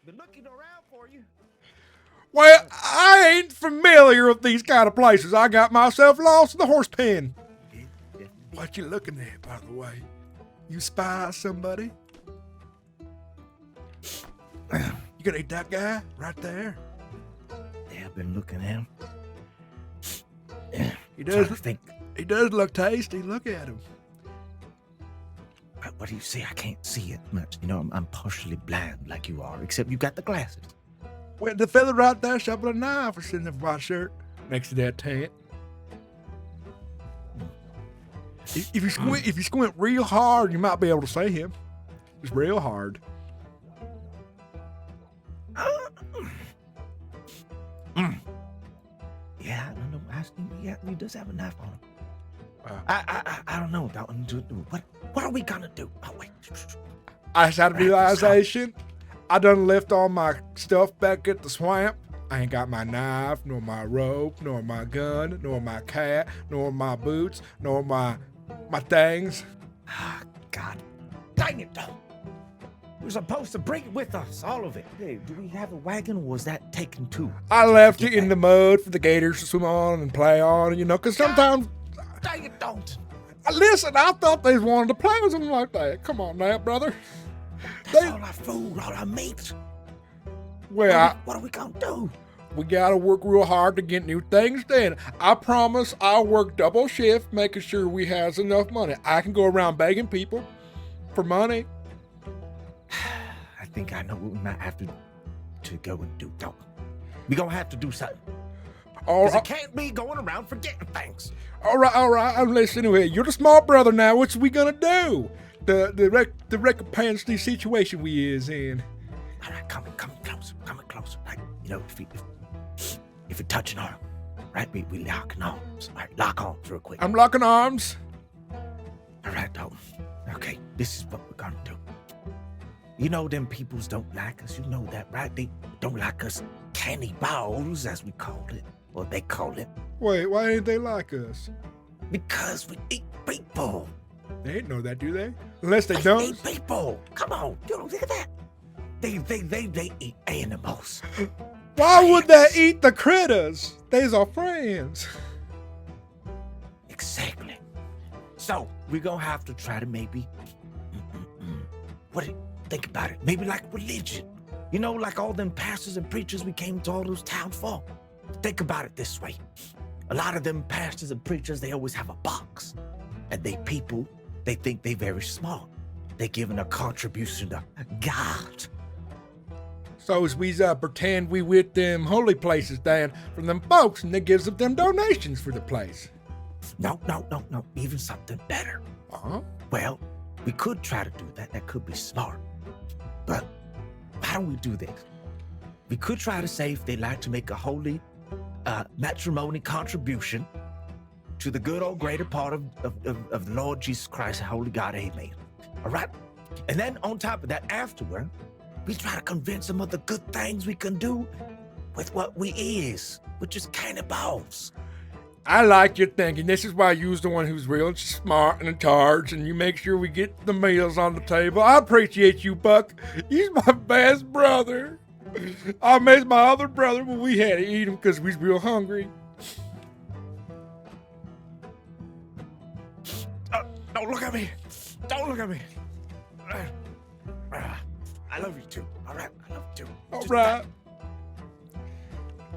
Been looking around for you. Well, I ain't familiar with these kind of places. I got myself lost in the horse pen. What you looking at, by the way? You spy somebody? You gonna eat that guy right there? Yeah, I've been looking at him. He does. Think. He does look tasty. Look at him. What do you see? I can't see it much. You know, I'm partially blind like you are, except you got the glasses. Well, the fella right there shoveling a knife is sitting in the white shirt next to that tent. If you squint real hard, you might be able to see him. Just real hard. Yeah, I don't know. He does have a knife on him. Wow. I don't know. What are we gonna do? Oh wait. I just had a realization. I done left all my stuff back at the swamp. I ain't got my knife, nor my rope, nor my gun, nor my cat, nor my boots, nor my things. Ah, God dang it, though. We're supposed to bring it with us, all of it. Hey, do we have a wagon, or was that taken too? I left it in the mud for the gators to swim on and play on, you know, because sometimes... Dang it, don't. Listen, I thought they wanted to play with something like that. Come on now, brother. That's all our food, all our meat. Well, what are we gonna do? We gotta work real hard to get new things done. I promise I'll work double shift, making sure we has enough money. I can go around begging people for money. I think I know what we might have to go and do, don't we? We're gonna have to do something. Because it can't be going around forgetting things. All right. I'm listening to it. You're the smart brother now. What's we gonna do? The recompense the situation we is in. All right, coming closer. Like, you know, if you're touching arm, right? We locking arms. All right, lock arms real quick. I'm locking arms. All right, Dalton. Okay, this is what we're gonna do. You know them peoples don't like us. You know that, right? They don't like us cannibals, as we call it. Or they call it. Wait, why ain't they like us? Because we eat people. They ain't know that, do they? Unless they don't. Eat people. Come on, you don't think of that. They eat animals. Why would they eat the critters? They's our friends. Exactly. So we're gonna have to try to maybe. Think about it. Maybe like religion. You know, like all them pastors and preachers we came to all those towns for. Think about it this way. A lot of them pastors and preachers, they always have a box. And they think they very smart. They giving a contribution to God. So as we pretend we with them holy places down from them folks, and they gives them donations for the place. No. Even something better. Uh-huh. Well, we could try to do that. That could be smart. But how do we do this? We could try to say if they'd like to make a holy matrimony contribution to the good old greater part of the Lord Jesus Christ, holy God, amen. All right? And then on top of that, afterward, we try to convince them of the good things we can do with what we is, which is cannibals. I like your thinking. This is why you's the one who's real smart and in charge, and you make sure we get the meals on the table. I appreciate you, Buck. You's my best brother. I miss my other brother when we had to eat him because we was real hungry. Don't look at me. Don't look at me. I love you too. All right, I love you too.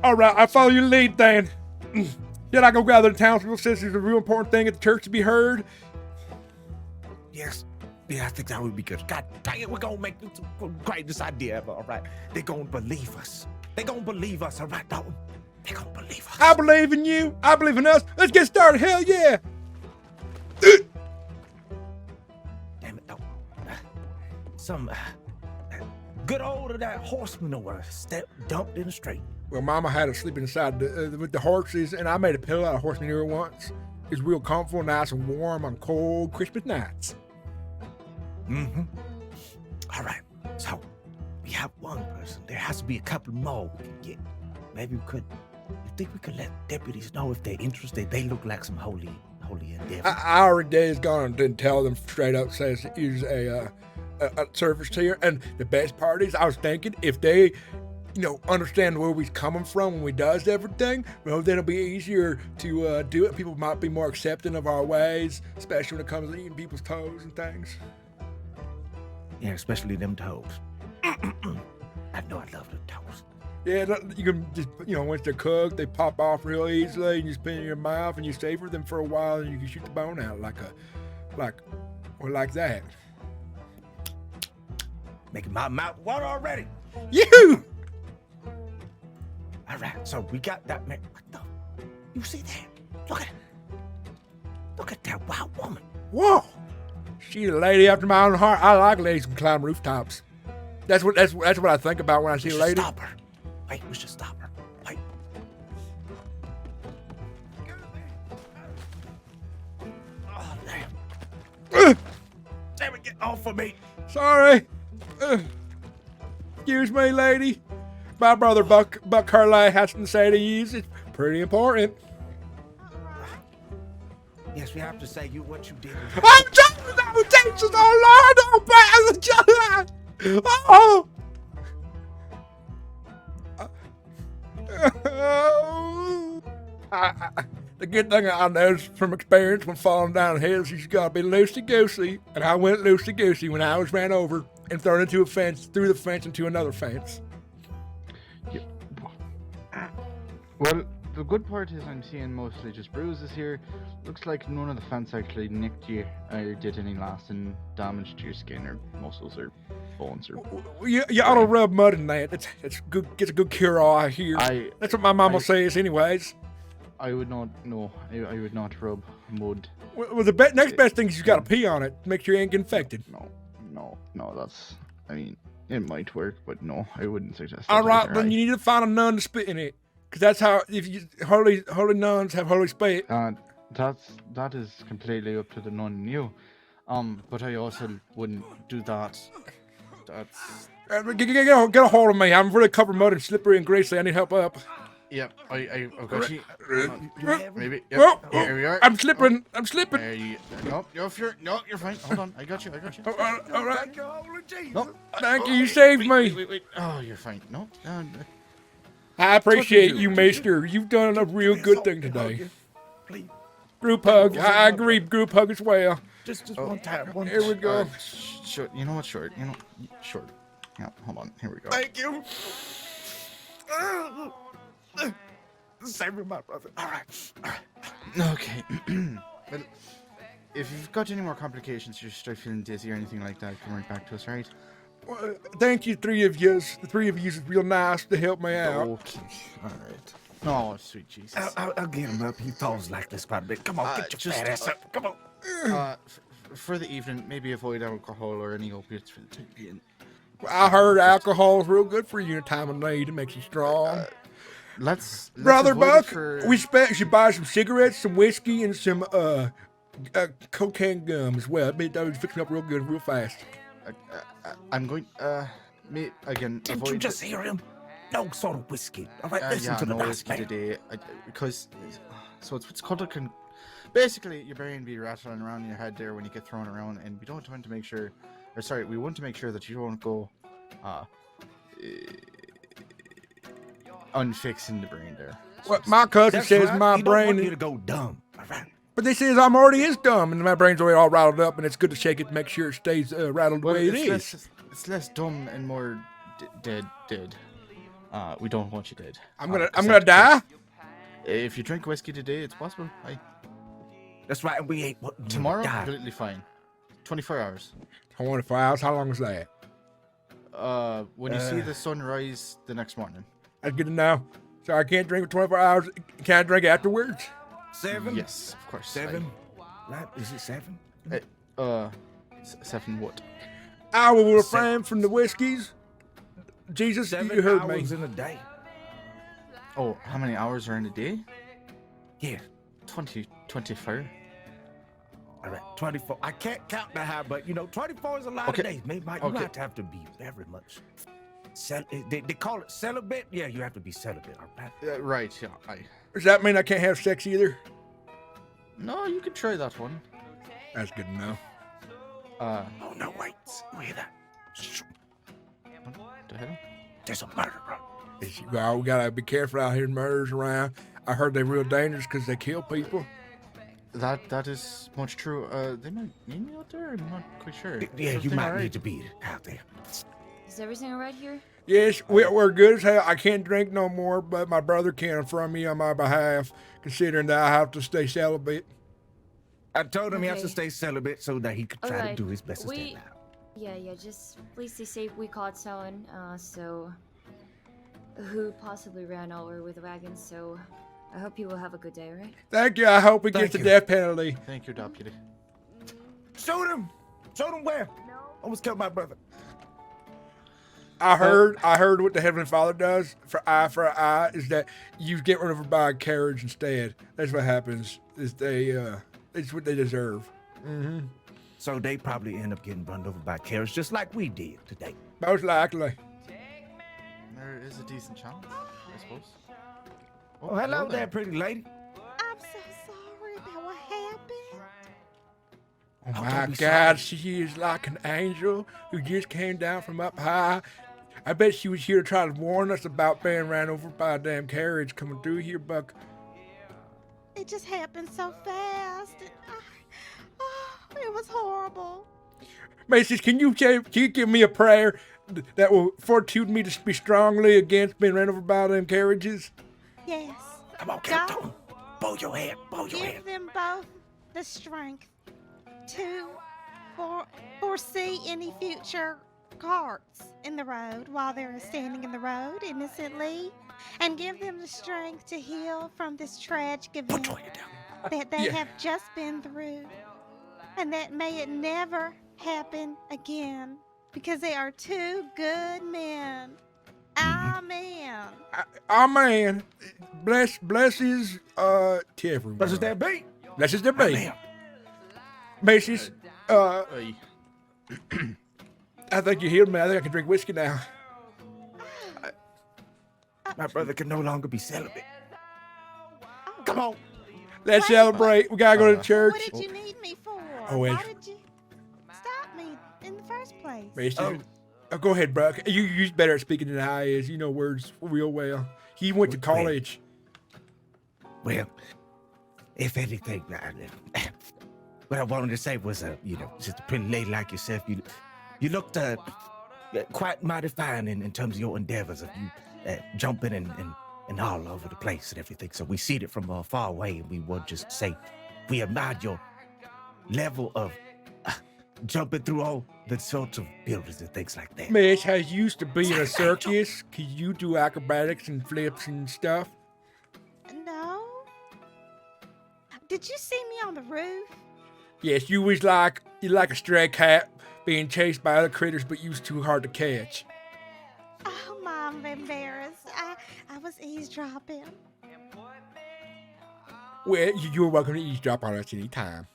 All right, I follow your lead, Dan. Should I go gather the townspeople since it's a real important thing at the church to be heard? Yes. Yeah, I think that would be good. God dang it, we're gonna make this the greatest idea ever, all right? They're gonna believe us. All right, Dalton? They're gonna believe us. I believe in you. I believe in us. Let's get started. Hell yeah. Damn it, Dalton. Some good old of that horse manure dumped in the street. Well, Mama had us sleep inside with the horses, and I made a pillow out of horse manure once. It's real comfortable, nice and warm on cold Christmas nights. Mm-hmm. All right, so we have one person. There has to be a couple more we can get. Maybe we could. You think we could let deputies know if they're interested? They look like some holy endeavor. I already is gone and didn't tell them straight up. Says he's a a service tier. And the best part is, I was thinking if they, understand where we're coming from when we does everything, well, then it'll be easier to do it. People might be more accepting of our ways, especially when it comes to eating people's toes and things. Yeah, especially them toes. I know I love the toes. Yeah, you can just, once they're cooked, they pop off real easily, and you spin in your mouth, and you savor them for a while, and you can shoot the bone out like that. Making my mouth water already. You! All right, so we got that man. What the? You see that? Look at that wild woman. Whoa! She's a lady after my own heart. I like ladies who can climb rooftops. That's what I think about when I see a lady. Stop her. Wait, we should stop her. Wait. Oh, damn. Damn it, get off of me. Sorry. Excuse me, lady. My brother Buck Curlay has to say to you. It's pretty important. Yes, we have to say what you did. I'm telling you, Jesus, oh Lord, oh, oh. The good thing I know from experience when falling down hills, you just gotta be loosey-goosey. And I went loosey-goosey when I was ran over and thrown into a fence, through the fence into another fence. Yeah. Well, the good part is I'm seeing mostly just bruises here. Looks like none of the fence actually nicked you or did any lasting damage to your skin or muscles or bones or... You ought to rub mud in that. It's good. Gets a good cure-all, I hear. That's what my mama says anyways. I would not, no. I would not rub mud. Well, the next best thing is you gotta pee on it. Make sure you ain't get infected. No, that's... I mean, it might work, but no, I wouldn't suggest that. Alright, then you need to find a nun to spit in it. Because that's how, if you, holy nuns have holy spit. That is completely up to the nun and you. But I also wouldn't do that. That's... Get a hold of me. I'm really covered in mud and slippery and greasy. I need help up. Yep, I got you. Maybe. Yep. Well, here we are. I'm slipping. I'm slipping. You're fine. Hold on. I got you. All right. Thank you, holy Jesus. No. Thank you. You saved me. Wait. Oh, you're fine. No. I appreciate you, Maester. You've done a real good thing today. Please. Group hug. I agree. Group hug as well. Just one time. Here we go. Short. You know what? Short. Short. Yeah. Hold on. Here we go. Thank you. Save my brother. All right. Okay. Well, if you've got any more complications, you start feeling dizzy or anything like that, come right back to us, right? Well, thank you, three of you. The three of you is real nice to help me out. Okay. All right. Oh, sweet Jesus. I'll get him up. He falls like this quite a bit. Come on, get your fat ass up. Come on. For the evening, maybe avoid alcohol or any opiates for the time being. I heard alcohol is real good for you in a time of need. It makes you strong. Let's Brother Buck, for... we should buy some cigarettes, some whiskey, and some cocaine gum as well. That would fix me up real good, real fast. I'm going. Me again. Didn't you just hear him? No sort of whiskey. All right, listen to the last man. Today, because so it's called basically your brain be rattling around in your head there when you get thrown around, and we don't want to make sure, we want to make sure that you don't go unfixing the brain there. Well, my cousin says right. my he brain. Don't want you to go dumb. All right. But they says I'm already is dumb, and my brain's already all rattled up, and it's good to shake it to make sure it stays rattled the way it is. It's less dumb and more dead. We don't want you dead. I'm gonna die. If you drink whiskey today, it's possible. That's right, and we ain't tomorrow. Completely fine. 24 hours. 24 hours. How long is that? When you see the sun rise the next morning. That's good to know. So I can't drink for 24 hours. Can I drink afterwards? 7? Yes, of course. 7? Right? Is it 7? 7 what? I will refrain from the whiskeys. Jesus, 7 you heard me. hours in a day. Oh, how many hours are in a day? Yeah. 24. All right, 24. I can't count that high, but 24 is a lot of days. Maybe you might have to be very much. They call it celibate. Yeah, you have to be celibate. All right. Right. Yeah. Does that mean I can't have sex either? No, you can try that one. That's good to know. Uh, Oh, no, wait. You hear that? Shh. what the hell? There's a murder, bro. Well, we gotta be careful out here. Murders around. I heard they're real dangerous because they kill people. That is much true. They might need me out there. I'm not quite sure. Yeah, you Everything might alright? need to be out there. Is everything alright here? Yes, we're good as hell. I can't drink no more, but my brother can from me on my behalf, considering that I have to stay celibate. I told him he has to Okay. stay celibate so that he could try to Alright, do his best to stay alive. Yeah, just please stay safe. We caught someone, who possibly ran over with a wagon, so I hope you will have a good day, alright? Thank you. I hope he Thank gets the you. death penalty. Thank you, Deputy. Shoot him! Shoot him where? Almost killed my brother. I heard what the Heavenly Father does for an eye is that you get run over by a carriage instead. That's what happens. Is it's what they deserve. Mm-hmm. So they probably end up getting run over by carriage just like we did today. Most likely. There is a decent chance, I suppose. Oh, hello there, pretty lady. I'm so sorry about what happened. Oh Oh, my don't be God, sorry. she is like an angel who just came down from up high. I bet she was here to try to warn us about being ran over by a damn carriage coming through here, Buck. It just happened so fast. And it was horrible. Macy's, can you give me a prayer that will fortitude me to be strongly against being ran over by them carriages? Yes. Come on, God, Captain. Bow your head. Bow your head. give them both the strength to foresee any future carts in the road while they're standing in the road innocently, and give them the strength to heal from this tragic Put event your head down. that they Yeah. have just been through, and that may it never happen again, because they are two good men. Amen. Amen. Blesses to everyone. What does that be? Blesses their baby. Amen. Macy's, Aye. I think you healed me. I think I can drink whiskey now. My brother can no longer be celibate. Oh. Come on. Let's Wait. celebrate. We gotta go to church. What did you need me for? Oh, Why it's- did you stop me in the first place? Macy's, go ahead, bro. You're better at speaking than I is. You know words real well. He went to Well, college. Well, if anything, what I wanted to say was, just a pretty lady like yourself, you looked quite mighty fine in terms of your endeavors of you jumping and all over the place and everything. So we see it from far away, and we would just say we admired your level of jumping through all the sorts of buildings and things like that. Mitch has used to be in a circus. Can you do acrobatics and flips and stuff? No. Did you see me on the roof? Yes, you was like a stray cat being chased by other critters, but you was too hard to catch. Oh, Mom, I'm embarrassed. I was eavesdropping. Well, you're welcome to eavesdrop on us anytime.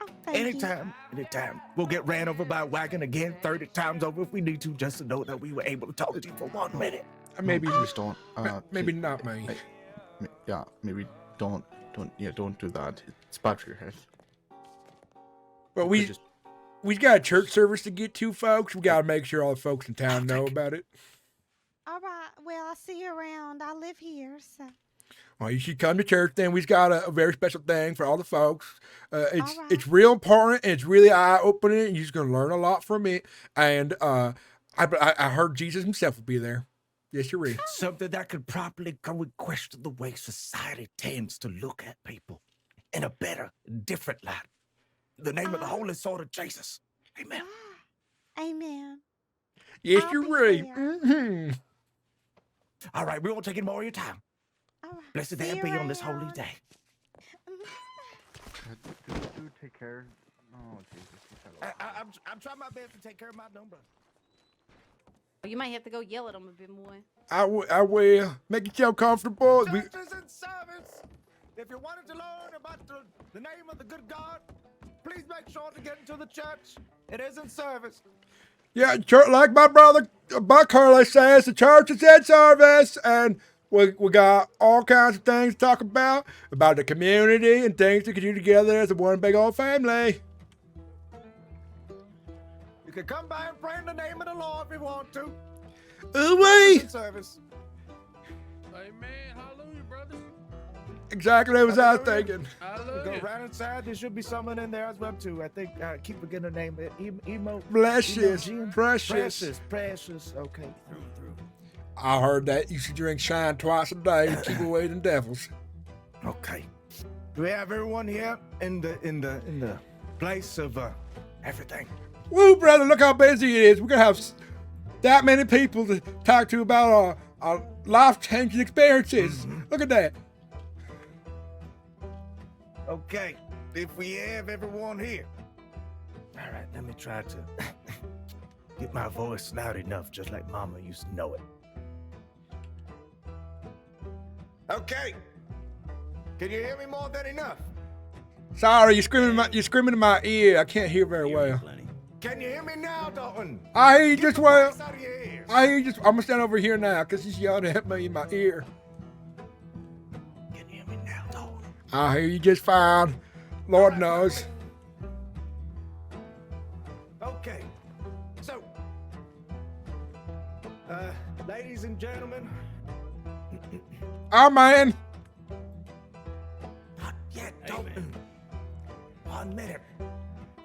Oh, thank you. Anytime. We'll get ran over by a wagon again 30 times over if we need to, just to know that we were able to talk to you for 1 minute. Maybe, Please don't. maybe not me. Yeah, maybe don't do that. It's bad for your health. But We we just we got a church service to get to, folks. We gotta make sure all the folks in town know about it. All right. Well, I'll see you around. I live here, so. Well, you should come to church. Then we've got a very special thing for all the folks. It's right. it's real important. And it's really eye opening, and you're just gonna learn a lot from it. And I heard Jesus himself will be there. Yes, you're right. Something that could properly go and question the way society tends to look at people in a better, different light. In the name of the Holy Sword of Jesus. Amen. Ah, amen. Yes, I'll you're be right. there. Mm-hmm. All right, we won't take any more of your time. All right. Blessed See day you be on this holy around. day. do take care. Oh Jesus, you fell off. I'm trying my best to take care of my dumb brother. You might have to go yell at them a bit more. I will. Make yourself comfortable. Church is in service. If you wanted to learn about the name of the good God, please make sure to get into the church. It is in service. Yeah, church, like my brother Buck Curlay says, the church is in service, and we got all kinds of things to talk about the community and things to do together as a one big old family. You can come by and pray in the name of the Lord if you want to. Ooh-wee! Service. Amen. Hallelujah, brother. Exactly what I was Hallelujah. thinking. Go Hallelujah. right inside. There should be someone in there as well too. I think I keep forgetting her name. Emo. Blessed, Emo Jean? precious. Precious. Okay. I heard that you should drink shine twice a day to keep away the devils. Okay. Do we have everyone here in the place of everything? Woo, brother, look how busy it is. We're gonna have that many people to talk to about our life-changing experiences. Look at that. Okay. If we have everyone here. All right. Let me try to get my voice loud enough, just like Mama used to know it. Okay. Can you hear me more than enough? Sorry, you're screaming in my ear. I can't hear very well. Can you hear me now, Dalton? I hear you Get just the well. voice out of your ears. I hear you just. I'm gonna stand over here now because he's yelling at me in my ear. Can you hear me now, Dalton? I hear you just fine. Lord knows. Okay. So, ladies and gentlemen. Oh man. Not yet, Dalton. 1 minute.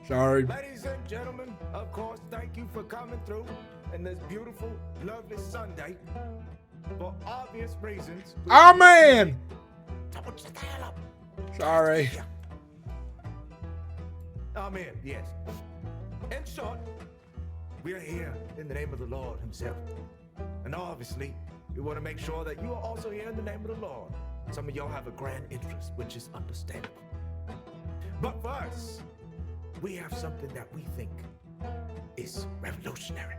Sorry. Ladies and gentlemen, of course, thank you for coming through in this beautiful, lovely Sunday. For obvious reasons. Oh man. Don't shut the hell up. Sorry. Amen, yes. In short, we are here in the name of the Lord himself. And obviously, we want to make sure that you are also here in the name of the Lord. Some of y'all have a grand interest, which is understandable. But for us, we have something that we think is revolutionary.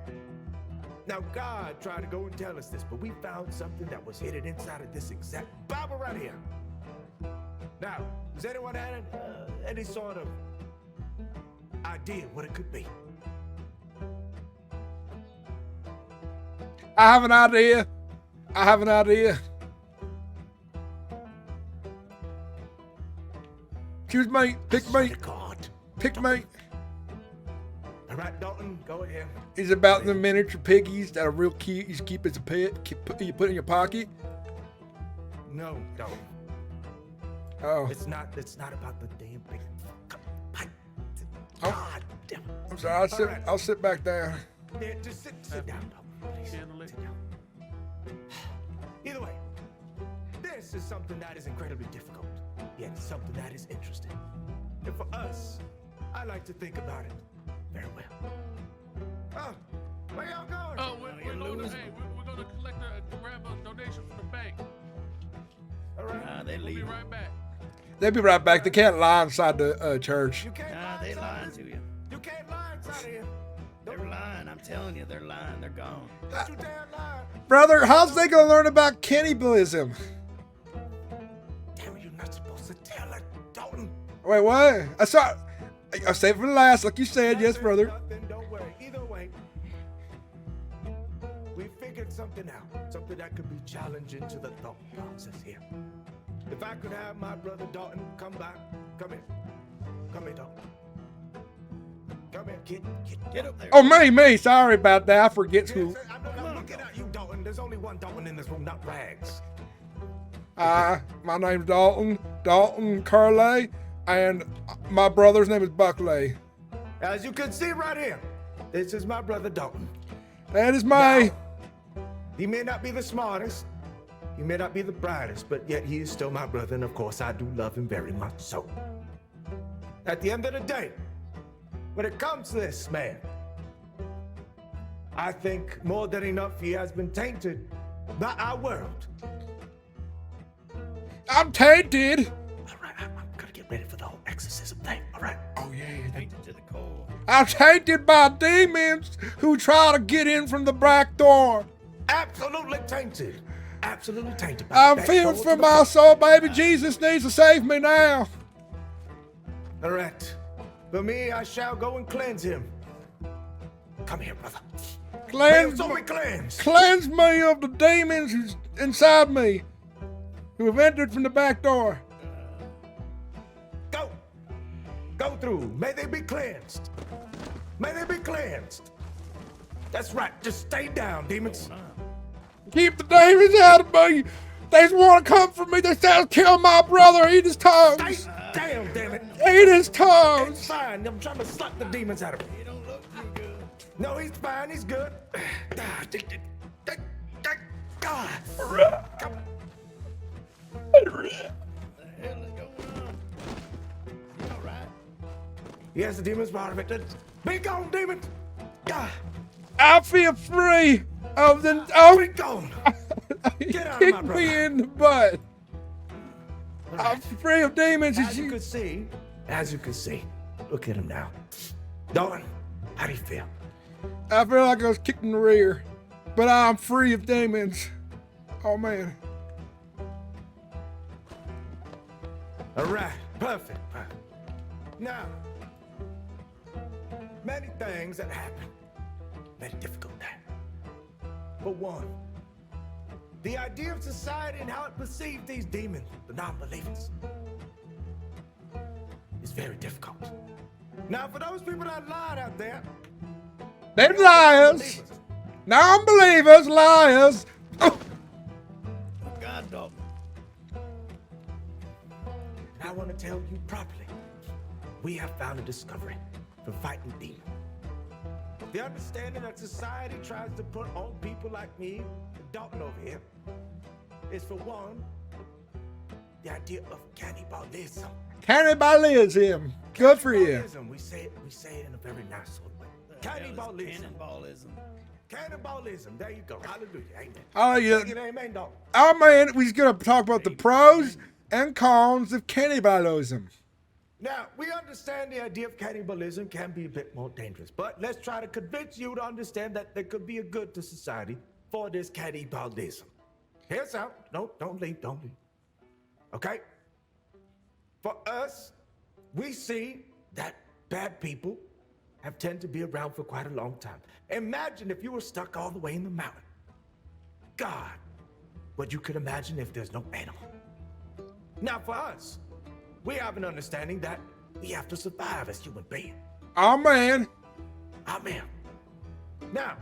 Now, God tried to go and tell us this, but we found something that was hidden inside of this exact Bible right here. Now, does anyone have any sort of idea what it could be? I have an idea. I have an idea. Choose me. Pick me. God. Pick me. All right, Dalton, go ahead. Is it about the miniature piggies that are real cute? You just keep as a pet. You put in your pocket. No, Dalton. Oh, It's not about the damn pig. Oh. God damn it. I'm sorry. All right. I'll sit back there. Yeah, just sit down, Dalton, please. Sit down. Either way, this is something that is incredibly difficult, yet something that is interesting. And for us, I like to think about it very well. Oh, where y'all going? Oh, we're going to collect grab a donation from the bank. All right. They We'll be leave. right back. They'll be right back. They can't lie inside the church. You can't lie They inside lying of to here. you. You can't lie inside of here. They're lying. I'm telling you, they're lying. They're gone. Don't you dare lie. Brother, how's they gonna learn about cannibalism? Damn it, you're not supposed to tell it, Dalton. Wait, what? I'll save it for the last, like you said. Yes, Nothing, brother. Nothing, don't worry. Either way, we figured something out. Something that could be challenging to the thought process here. If I could have my brother Dalton come back. Come here. Come here, Dalton. Come here, kid. Get up there. Oh, me. Sorry about that. I forget Yes, who. sir, I'm not looking at you, Dalton. There's only one Dalton in this room, not Rags. My name's Dalton Curlay, and my brother's name is Buckley. As you can see right here, this is my brother Dalton. That is my. He may not be the smartest, he may not be the brightest, but yet he is still my brother, and of course I do love him very much so. At the end of the day, when it comes to this man, I think more than enough he has been tainted by our world. I'm tainted. All right, I'm gonna get ready for the whole exorcism thing, all right? Oh, yeah. Tainted to the core. I'm tainted by demons who try to get in from the back door. Absolutely tainted. Absolutely tainted. by I'm the back fearing door for to the my front. soul, baby. Jesus needs to save me now. All right. For me, I shall go and cleanse him. Come here, brother. May Cleanse your soul be cleansed. Cleanse me of the demons who's inside me, who have entered from the back door. Go. Go through. May they be cleansed. May they be cleansed. That's right. Just stay down, demons. Keep the demons out of me. They just want to come for me. They say, kill my brother. Eat his Stay toes. down, damn it. Eat his It's toes. fine. I'm trying to suck the demons out of him. You don't look too good. No, he's fine. He's good. God. Come on. What the hell is going on? You all right? Yes, the demon's part of it. Be gone, demons. God. I feel free of the. Be Oh, gone. he Get out of kicked my me brother. in the butt. I'm free of demons. As you can see, look at him now. Dawn, how do you feel? I feel like I was kicked in the rear, but I'm free of demons. Oh man. All right, perfect. Now, many things that happen, many difficult things. But one, the idea of society and how it perceives these demons, the non-believers, is very difficult. Now, for those people that lied out there, They're liars. believers, Non-believers, liars. Oh, God, dog. and I want to tell you properly, we have found a discovery for fighting demons. The understanding that society tries to put on people like me, Dalton over here, is for one, the idea of cannibalism. cannibalism. Good for you. Cannibalism, we say it in a very nice sort of way. The hell is Cannibalism. Cannibalism. Cannibalism. There you go. Hallelujah. Amen. Oh yeah. Take it, amen, Dalton. Oh man, we're gonna talk about the pros and cons of cannibalism. Now, we understand the idea of cannibalism can be a bit more dangerous, but let's try to convince you to understand that there could be a good to society for this cannibalism. Here's out. No, don't leave. Okay? For us, we see that bad people have tended to be around for quite a long time. Imagine if you were stuck all the way in the mountain. God, what you could imagine if there's no animal. Now, for us, we have an understanding that we have to survive as human beings. Oh man. Amen. Now,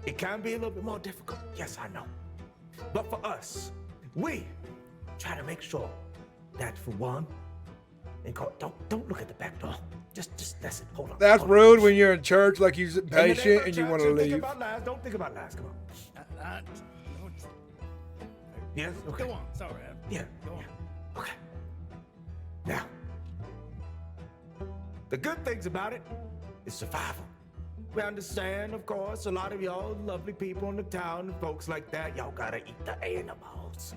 it can be a little bit more difficult. Yes, I know. But for us, we try to make sure that for one, and don't look at the back door. Just listen. Hold on. That's hold on. rude when you're in church like you're In the name patient of and you church, want to think leave. about lies. Don't think about lies. Come on. Yes. Okay. Go on. Sorry. Yeah. Go on. yeah. Okay. Now, the good things about it is survival. We understand, of course, a lot of y'all lovely people in the town and folks like that, y'all gotta eat the animals.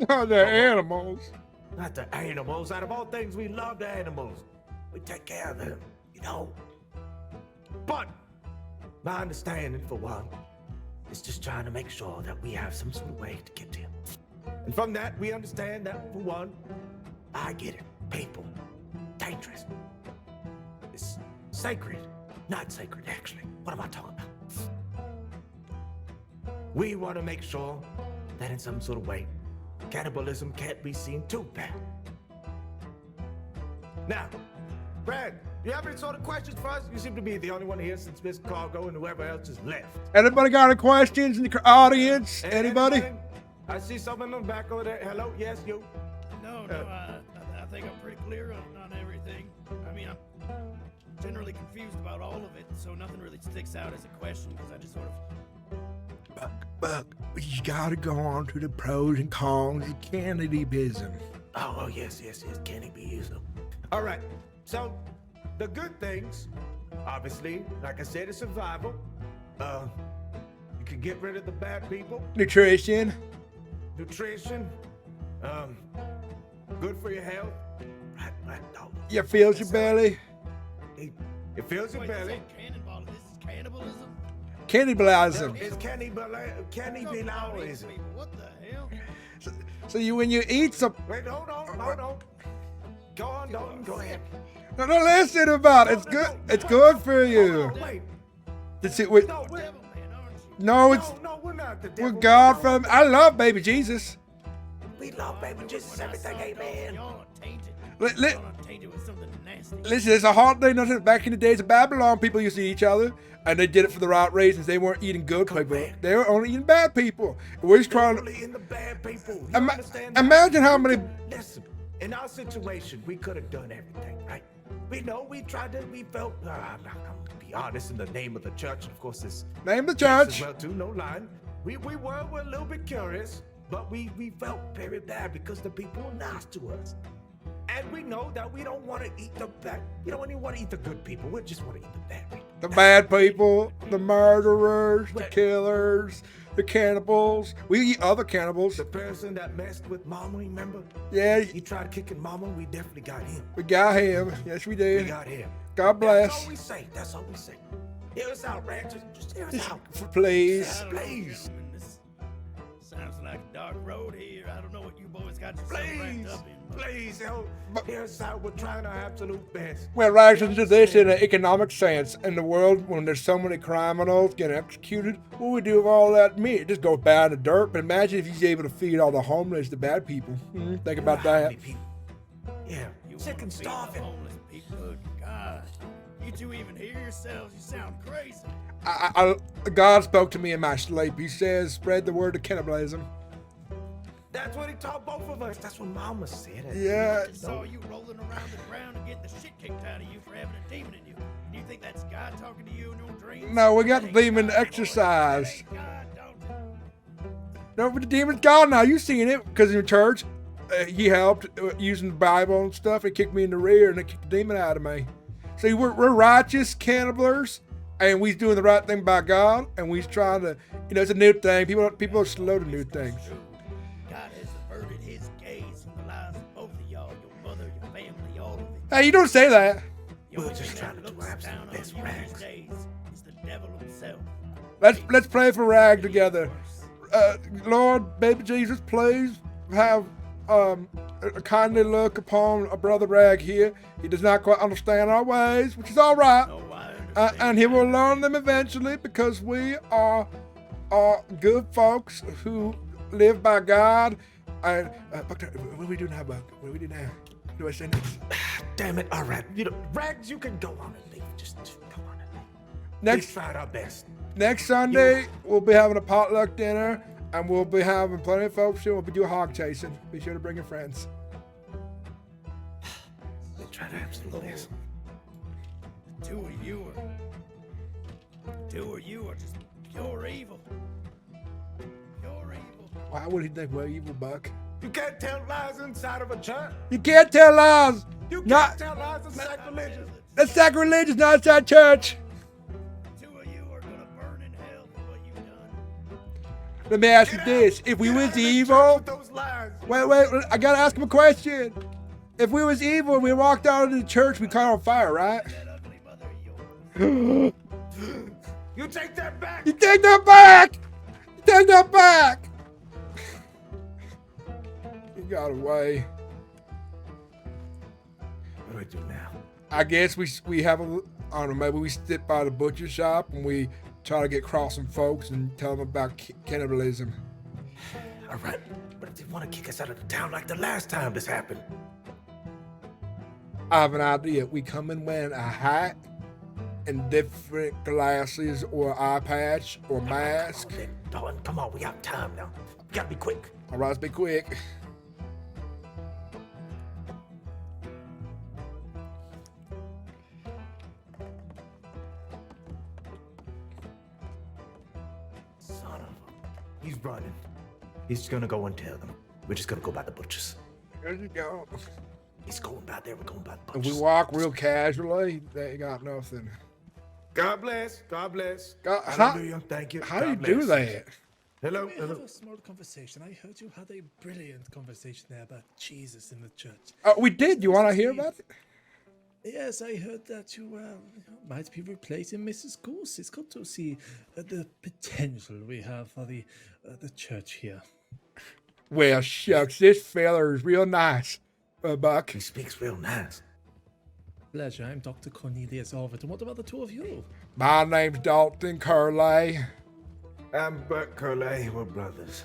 No, they're animals. Not the animals. Out of all things, we love the animals. We take care of them, you know. But my understanding, for one, is just trying to make sure that we have some sort of way to get to him. And from that, we understand that, for one, I get it. People, dangerous. It's sacred. Not sacred, actually. What am I talking about? We want to make sure that in some sort of way, cannibalism can't be seen too bad. Now, Brad, do you have any sort of questions for us? You seem to be the only one here since Miss Cargo and whoever else is left. Anybody got any questions in the audience? Anybody? I see someone in the back over there. Hello? Yes, you? No, I think I'm pretty clear on everything. I mean, I'm generally confused about all of it, so nothing really sticks out as a question because I just sort of. Buck, you gotta go on to the pros and cons of cannibalism. Oh, yes, cannibalism. All right, so the good things, obviously, like I said, is survival. You can get rid of the bad people. Nutrition. Nutrition. Good for your health. Right, dog. You fills your belly. It fills your Wait, you belly. said cannibal. This is cannibalism? Cannibalism. It's cannibalism. People, what the hell? So when you eat some. Wait, hold on. Go on, Dalton, go ahead. No, listen about it. It's good. It's good for you. Wait, It's it. With, no, we're, Devil man, aren't you? no, it's no, we're not the with devil. God from. I love baby Jesus. We love baby Jesus, everything, amen. Y'all are tainted. Li- li- Don't want to taint it with something nasty. Listen, it's a hard thing. Nothing. Back in the days of Babylon, people used to eat each other, and they did it for the right reasons. They weren't eating good people. They were only eating bad people. We're just trying to Only in the bad people. You Ima- understand that? imagine how many. Listen, in our situation, we could have done everything, right? We know we tried to. We felt. I'm gonna be honest. In the name of the church, and of course, this Name the as church. well too. No line. We were a little bit curious, but we felt very bad because the people were nice to us. And we know that we don't want to eat the bad. We don't even want to eat the good people. We just want to eat the bad people. The bad people, the murderers, the killers, the cannibals. We eat other cannibals. The person that messed with Mama, remember? Yeah, He tried kicking Mama. We definitely got him. we got him. Yes, we We did. got him. God That's bless. all we say. That's all we say. Hear us out, Rag. Just hear us out. Please. I don't know, Please. gentlemen, this sounds like a dark road here. I don't know what you boys got yourself wrapped Please. up in. But Please, help. Hear us out. We're trying our absolute best. Well, Rags, into this in an economic sense. In the world, when there's so many criminals getting executed, what do we do with all that meat? It just goes bad in the dirt. But imagine if he's able to feed all the homeless, the bad people. Think about How that. many people? Yeah, you sick wanna and feed the starving. homeless people. Good God. You two even hear yourselves? You sound crazy. God spoke to me in my sleep. He says, spread the word of cannibalism. That's what he taught both of us. That's what Mama said. Yeah. I saw you rolling around the ground and getting the shit kicked out of you for having a demon in you. And you think that's God talking to you in your dreams? No, we got the That ain't demon God, boy. exercise. That ain't God, don't it? No, but the demon's gone now. You seen it because in church, he helped using the Bible and stuff. He kicked me in the rear and they kicked the demon out of me. See, we're righteous cannibals, and we's doing the right thing by God, and we's trying to, it's a new thing. People are slow to new things. God has averted his gaze from the lives of both of y'all, your mother, your family, all of it. Hey, you don't say that. The We're only just thing trying that to do looks our absolute down on best, you Rags. these days is the devil himself. Let's pray for Rag together. Lord, baby Jesus, please have a kindly look upon a brother Rag here. He does not quite understand our ways, which is all right. No, I understand. And he will learn them eventually because we are good folks who live by God. And Buck, what do we do now, Buck? What do we do now? What do I say next? Damn it. All right. Rags, you can go on and leave. Just go on and leave. We Next tried our best. next Sunday, we'll be having a potluck dinner, and we'll be having plenty of folks here. We'll be doing hog chasing. Be sure to bring your friends. We tried our absolute best. Two of you are just pure evil. Pure evil. Why would he think we're evil, Buck? You can't tell lies inside of a church. You can't tell lies. You can't Not tell lies in sacrilegious. that's sacrilegious, not inside church. Two of you are gonna burn in hell for what you've done. Let me ask you Get this: out. if we Get out was of this church evil, with those lies. wait, I gotta ask him a question. If we was evil and we walked out of the church, we caught on fire, right? That ugly mother of yours. You take that back. You take that back. You take that back. He got away. What do we do now? I guess we have a, I don't know, maybe we sit by the butcher shop and we try to get crossing folks and tell them about cannibalism. All right. But if they want to kick us out of the town like the last time this happened, I have an idea. We come in wearing a hat and different glasses or eye patch or mask. Come on, then, Dalton. Come on, we got time now. We gotta be quick. All right, let's be quick. Son of a... He's running. He's just gonna go and tell them. We're just gonna go by the butchers. There you go. He's going by there. We're going by the If butchers. we walk real casually, they ain't got nothing. God bless. God bless. God, how Hallelujah. Thank you. how do you God do bless. that? Hello. We have Hello. a small conversation. I heard you had a brilliant conversation there about Jesus in the church. We did. You want to hear about it? Yes, I heard that you might be replacing Mrs. Goose. It's good to see the potential we have for the church here. Well, shucks, this fella is real nice, Buck. He speaks real nice. Pleasure. I'm Dr. Cornelius Orvett. And what about the two of you? My name's Dalton Curlay. I'm Bert Curlay. We're brothers.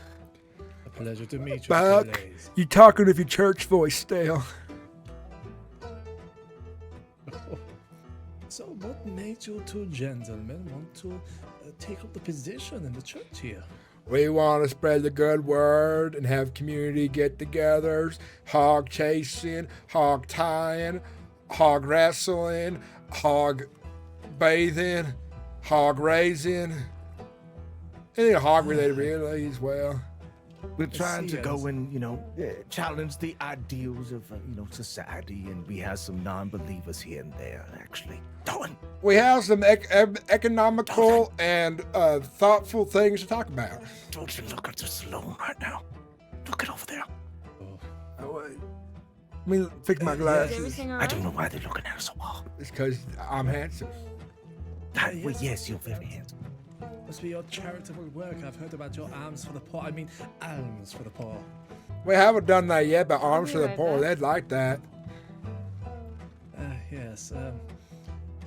A pleasure to meet you. Buck, Curlays. you talking with your church voice still. made you two gentlemen want to take up the position in the church here? We want to spread the good word and have community get-togethers, hog chasing, hog tying, hog wrestling, hog bathing, hog raising. Anything hog related really as well. We're trying to see, go and, challenge the ideals of, society, and we have some non-believers here and there, actually. Doing. We have some economical and thoughtful things to talk about. Don't you look at the saloon right now. Look it over there. Let me fix my Is glasses. everything I alright? don't know why they're looking at us so hard. It's because I'm handsome. Well, yes, you're very handsome. Must be your charitable work. I've heard about your alms for the poor. I mean, alms for the poor. We haven't done that yet, but Arms be for the right Poor, back. they'd like that. Yes.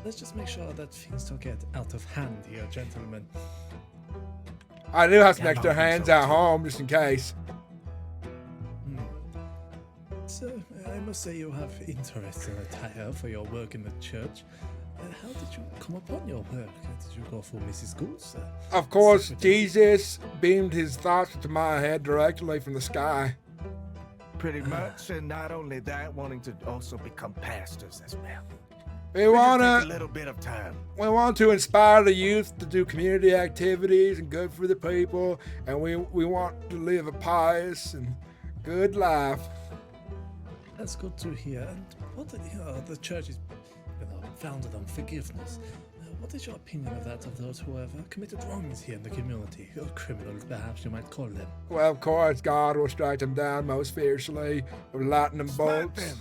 Let's just make sure that things don't get out of hand here, gentlemen. I do have some Yeah, extra I don't think hands so, at too. home just in case. So, I must say you have interesting attire for your work in the church. How did you come upon your work? Did you go for Mrs. Goose? Of course, secretary? Jesus beamed his thoughts into my head directly from the sky. Pretty much, and not only that, wanting to also become pastors as well. We It just want take a to little bit of time. we want to inspire the youth to do community activities and good for the people, and we want to live a pious and good life. That's good to hear. And what the church is, founded on forgiveness. What is your opinion of that, of those who have committed wrongs here in the community? Or criminals, perhaps you might call them. Well, of course, God will strike them down most fiercely with lightning Smack bolts,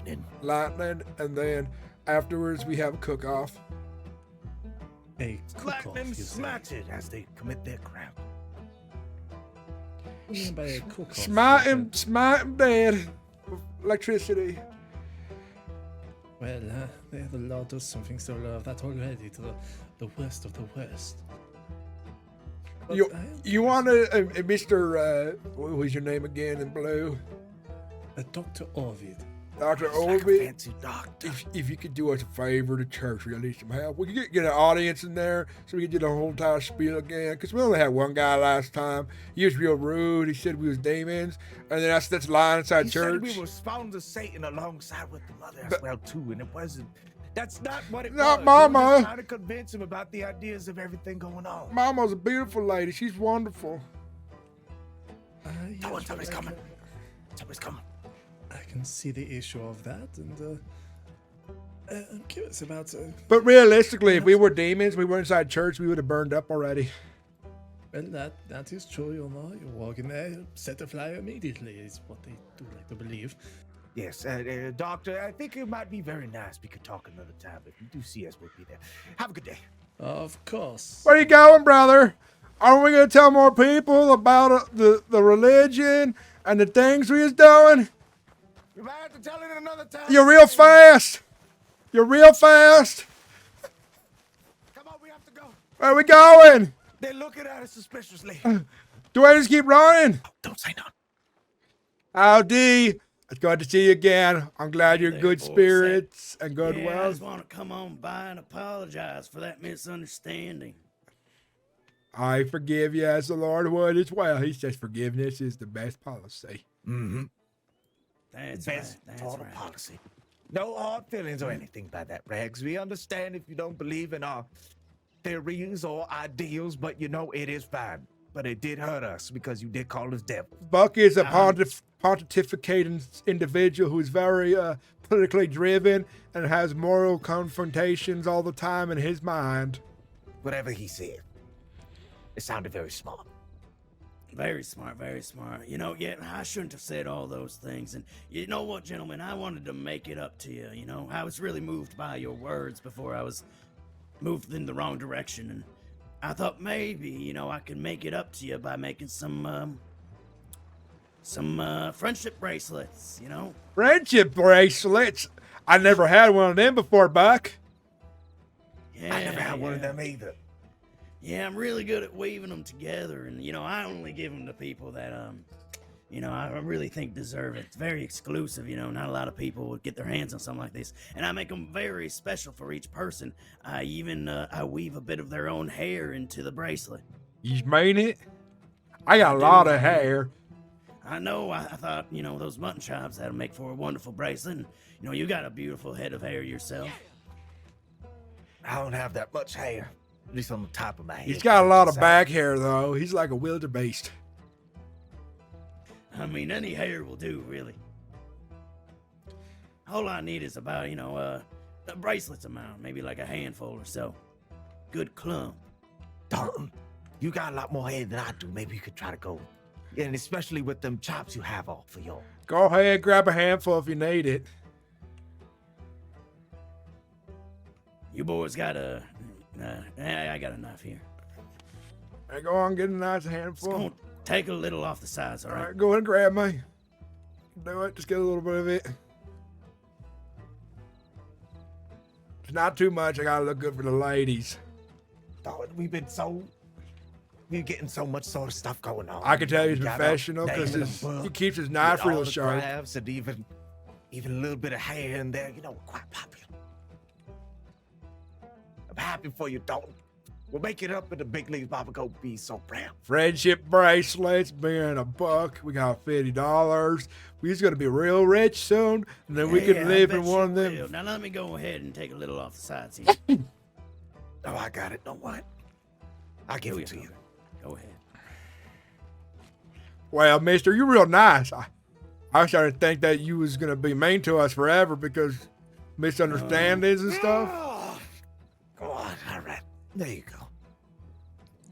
them. lightning, and then afterwards we have a cook-off. A Slap cook-off, them you say. smattered as they commit their crime. What do you mean by a cook-off? Smite him dead with electricity. Well, the Lord does something so of that already to the worst of the worst. But You I am you want to, Mr. What was your name again in blue? Dr. Ovid. Dr. It's like a Obi? fancy doctor. If you could do us a favor, the church really needs some help. We could get an audience in there so we could do the whole entire spiel again. Because we only had one guy last time. He was real rude. He said we was demons. And then that's lying inside He church. said we were spawned of Satan alongside with the mother as But- well too, and it wasn't. That's not what it Not was. Mama. We were just trying to convince him about the ideas of everything going on. Mama's a beautiful lady. She's wonderful. Yes, Somebody's well, coming. Somebody's coming. I can see the issue of that, and I'm curious about. But realistically, if we were demons, we were inside church, we would have burned up already. Well, that is true. You walk in there, set a fire immediately. Is what they do like to believe. Yes, doctor, I think it might be very nice. We could talk another time. If you do see us, we'll be there. Have a good day. Of course. Where you going, brother? Are we going to tell more people about the religion and the things we is doing? We might have to tell it another time. You're real fast. You're real fast. Come on, we have to go. Where we going? They're looking at us suspiciously. Do I just keep running? Don't say nothing. Howdy. It's good to see you again. I'm glad you're there, good boys. spirits and good Yeah, I wealth. just want to come on by and apologize for that misunderstanding. I forgive you as the Lord would as well. He says forgiveness is the best policy. Mm-hmm. That's Best right. That's thought right. policy. No hard feelings or anything by that, Rags. We understand if you don't believe in our theories or ideals, but it is fine. But it did hurt us because you did call us devils. Buck is a pontificating individual who's very politically driven and has moral confrontations all the time in his mind. Whatever he said. It sounded very smart. Very smart, very smart. I shouldn't have said all those things. And you know what, gentlemen? I wanted to make it up to you, I was really moved by your words before I was moved in the wrong direction. And I thought maybe, I could make it up to you by making some friendship bracelets, Friendship bracelets? I never had one of them before, Buck. Yeah, I never had one of yeah. them either. Yeah, I'm really good at weaving them together, and I only give them to people that you know, I really think deserve it. It's very exclusive, you know, not a lot of people would get their hands on something like this. And I make them very special for each person. I even, I weave a bit of their own hair into the bracelet. You mean it? I got a lot of hair. I know, I thought, you know, those mutton chops, that'll make for a wonderful bracelet. And, you know, you got a beautiful head of hair yourself. I don't have that much hair, at least on the top of my head. He's got a lot of back hair, though. He's like a wildebeest. I mean, any hair will do, really. All I need is about, you know, a bracelet's amount, maybe like a handful or so. Good clump. Dalton, you got a lot more hair than I do. Maybe you could try to go. And especially with them chops you have off for your. Go ahead, grab a handful if you need it. You boys got a... I got enough here. Hey, go on, get a nice Just handful. gonna take a little off the sides, all All right? right, go ahead and grab me. Do it. Just get a little bit of it. It's not too much. I gotta look good for the ladies. Dalton, we're getting so much sort of stuff going on. I can tell he's We got our professional name because in the book, he keeps his knife with all real the sharp. crafts and even a little bit of hair in there. You know, we're quite popular. I'm happy for you, Dalton. We'll make it up in the big leagues, Baba. Go be so proud. Friendship bracelets, being a buck. We got $50. We's gonna be real rich soon, and then we Yeah, can I live bet in you one of will. them. Now let me go ahead and take a little off the sides here. Oh, I got it. Don't worry. I'll give it to you. Go ahead. Well, mister, you're real nice. I started to think that you was gonna be mean to us forever because misunderstandings and stuff. Oh, go on. All right. There you go.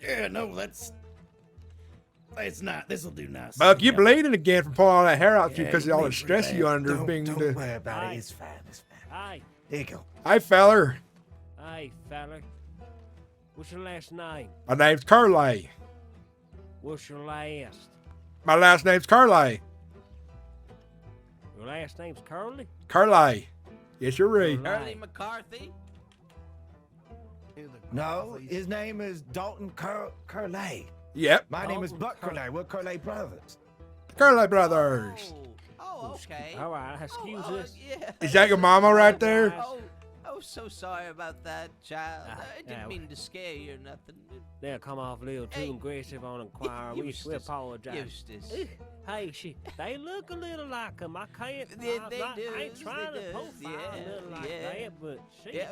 Yeah, no, it's not. This'll do nice. Buck, you Yeah. bleeding again from pulling all that hair out Yeah, because of you all the bleed stress pretty you bad. under Don't being worry about Aye. it. It's fine. It's fine. Hi, There you go. Hi, feller. hi, fella. What's your last name? My name's Curlay. What's your last? My last name's Curlay. Your last name's Curly? Curlay. Yes, you're right. Curly McCarthy? No, his name is Dalton Curlay. Yep. My name is Dalton Buck Curlay. We're Curlay Brothers. Curlay Brothers. Okay. All right, excuse us. Yeah. Is that your mama right there? Oh, so sorry about that, child. Ah, I didn't yeah, mean to scare you or nothing. They'll come off a little too Hey, aggressive on inquiry. We Eustace, apologize. Eustace. Hey, they look a little like them. I can't. They I ain't do, trying they to do. profile Yeah, nothing like yeah. that, but shit. Yeah,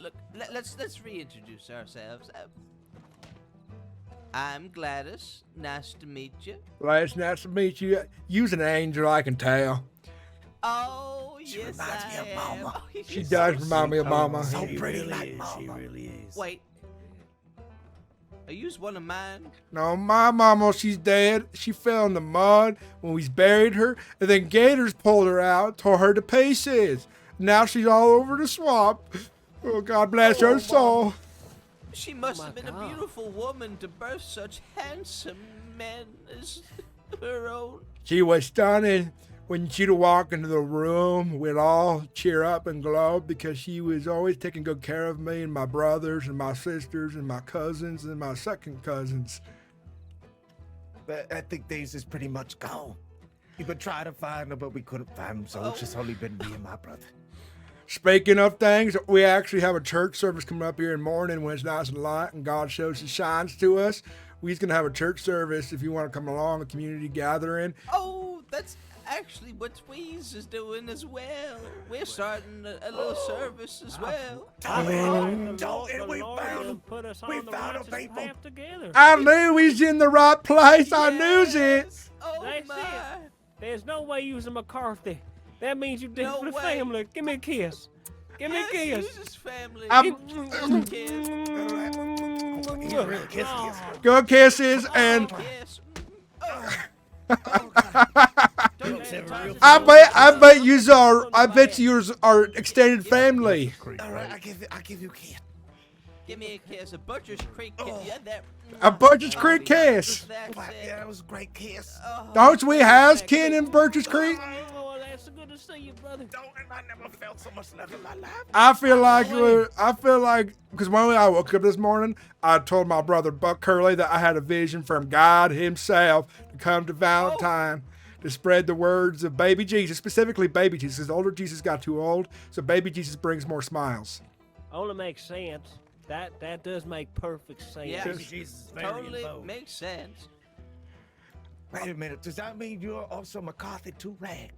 look, let's reintroduce ourselves. I'm Gladys. Nice to meet you. Well, it's nice to meet you. You's an angel, I can tell. Oh, She yes, reminds me I of am. Mama. Oh, She you're does so remind me of sweet. Mama. So She pretty really like is. She mama. really is. Wait. Are you one of mine? No, my mama, she's dead. She fell in the mud when we buried her, and then gators pulled her out, tore her to pieces. Now she's all over the swamp. Oh, God bless her soul. She must my have been God. a beautiful woman to birth such handsome men as her own. She was stunning. When she'd walk into the room, we'd all cheer up and glow because she was always taking good care of me and my brothers and my sisters and my cousins and my second cousins. But I think Days is pretty much gone. We've been trying to find her, but we couldn't find him, so it's just only been me and my brother. Speaking of things, we actually have a church service coming up here in the morning when it's nice and light and God shows his shines to us. We're going to have a church service if you want to come along, a community gathering. Oh, that's actually what Tweez is doing as well. We're starting a little service as well. Dalton, The we Lord found will him. put us We on the found a righteous people. path together. I knew he's in the right place. I knew it. Yes. Oh That's my. it. There's no way using McCarthy. That means you did No for the way. family. Give me a kiss. Give me a Yes, kiss. use his family. I'm- Just a kiss. Good kisses and Yes. Folks have a real I bet yours are extended family. All right, I give you a kiss. Give me a kiss. A Butcher's Creek kiss. Yeah, that. A Butcher's Creek kiss. That's Yeah, it. that was a great kiss. Don't we have kin in Birches Creek? Oh, that's good to see you, brother. Don't, and I never felt so much love in my life. I feel like, because when I woke up this morning, I told my brother Buck Curlay that I had a vision from God himself to come to Valentine to spread the words of baby Jesus, specifically baby Jesus, because older Jesus got too old, so baby Jesus brings more smiles. Only makes sense. That does make perfect sense. Yeah, Baby Jesus is very totally involved. makes sense. Wait a minute. Does that mean you're also McCarthy too, Rag?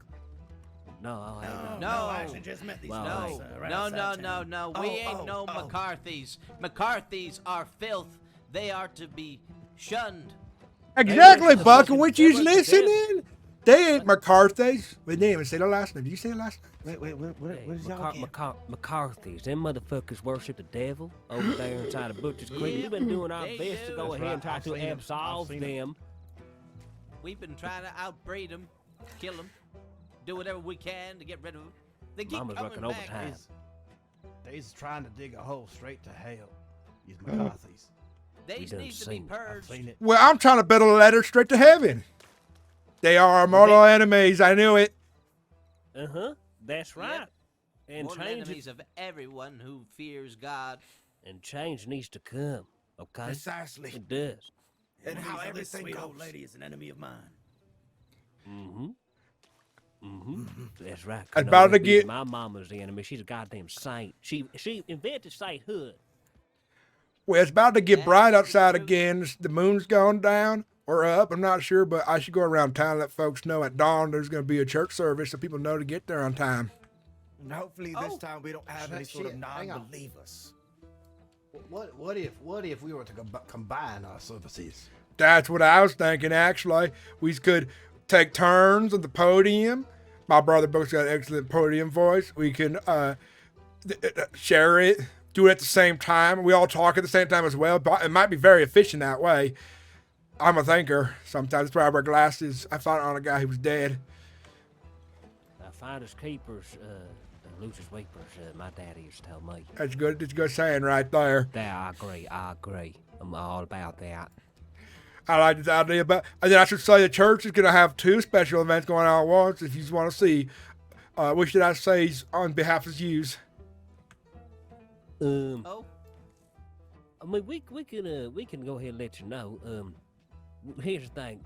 No, I ain't No. I actually just met these Well, guys. No, right no, outside no, town. no, no. Oh, We ain't no oh. McCarthys. McCarthys are filth. They are to be shunned. Exactly, They Buck, were and what the- you they were the listening? They ain't McCarthy's. They didn't even say the last name. Did you say the last name? Wait, what is y'all again? McCarthy's. Them motherfuckers worship the devil over there inside of Butcher's Creek. Yeah, We've been doing our they best to do. go That's ahead and try I've to seen 'em. I've absolve seen 'em. them. We've been trying to outbreed them, kill them, do whatever we can to get rid of them. They keep Mama's coming working back. overtime. They's trying to dig a hole straight to hell. These McCarthy's. They We done need to be seen it. I've purged. seen it. Well, I'm trying to build a ladder straight to heaven. They are our mortal enemies. I knew it. That's right. And Mortal change enemies of everyone who fears God. and change needs to come. Okay. Precisely. It does. And how This everything sweet goes. old lady is an enemy of mine. That's right. I was about to get- my mama's the enemy. She's a goddamn saint. She invented sainthood. Well, it's about to get That's bright the outside truth. again. The moon's gone down or up. I'm not sure, but I should go around town and let folks know at dawn there's going to be a church service so people know to get there on time. And hopefully this Oh. time we don't have any sort of Shit, hang on. non-believers. What if we were to combine our services? That's what I was thinking, actually. We could take turns on the podium. My brother Book's got an excellent podium voice. We can share it, do it at the same time. We all talk at the same time as well. But it might be very efficient that way. I'm a thinker. Sometimes that's why I wear glasses. I fought on a guy who was dead. Finders keepers, losers weepers. My daddy used to tell me. That's good. That's a good saying right there. I agree. I'm all about that. I like this idea. But and then I should say the church is going to have 2 special events going on at once. If you want to see, what should I say on behalf of yous? Oh, I mean, we can go ahead and let you know. Here's the thing.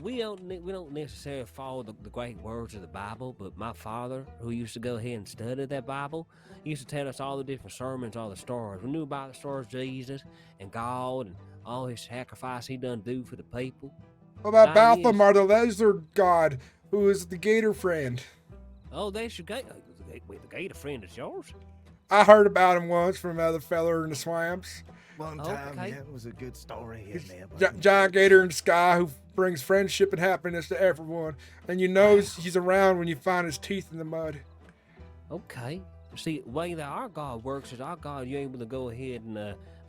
We don't necessarily follow the great words of the Bible, but my father, who used to go ahead and study that Bible, used to tell us all the different sermons, all the stories. We knew about the stories of Jesus and God and all his sacrifice he done do for the people. What about Diane. Baltham, the lizard god, who is the gator friend? Oh, there's your gator. Wait, the gator friend is yours? I heard about him once from another feller in the swamps. One time, Okay. yeah, it was a good story here and there. Giant gator in the sky who brings friendship and happiness to everyone. And you know he's around when you find his teeth in the mud. Okay. See, the way that our God works is our God, you're able to go ahead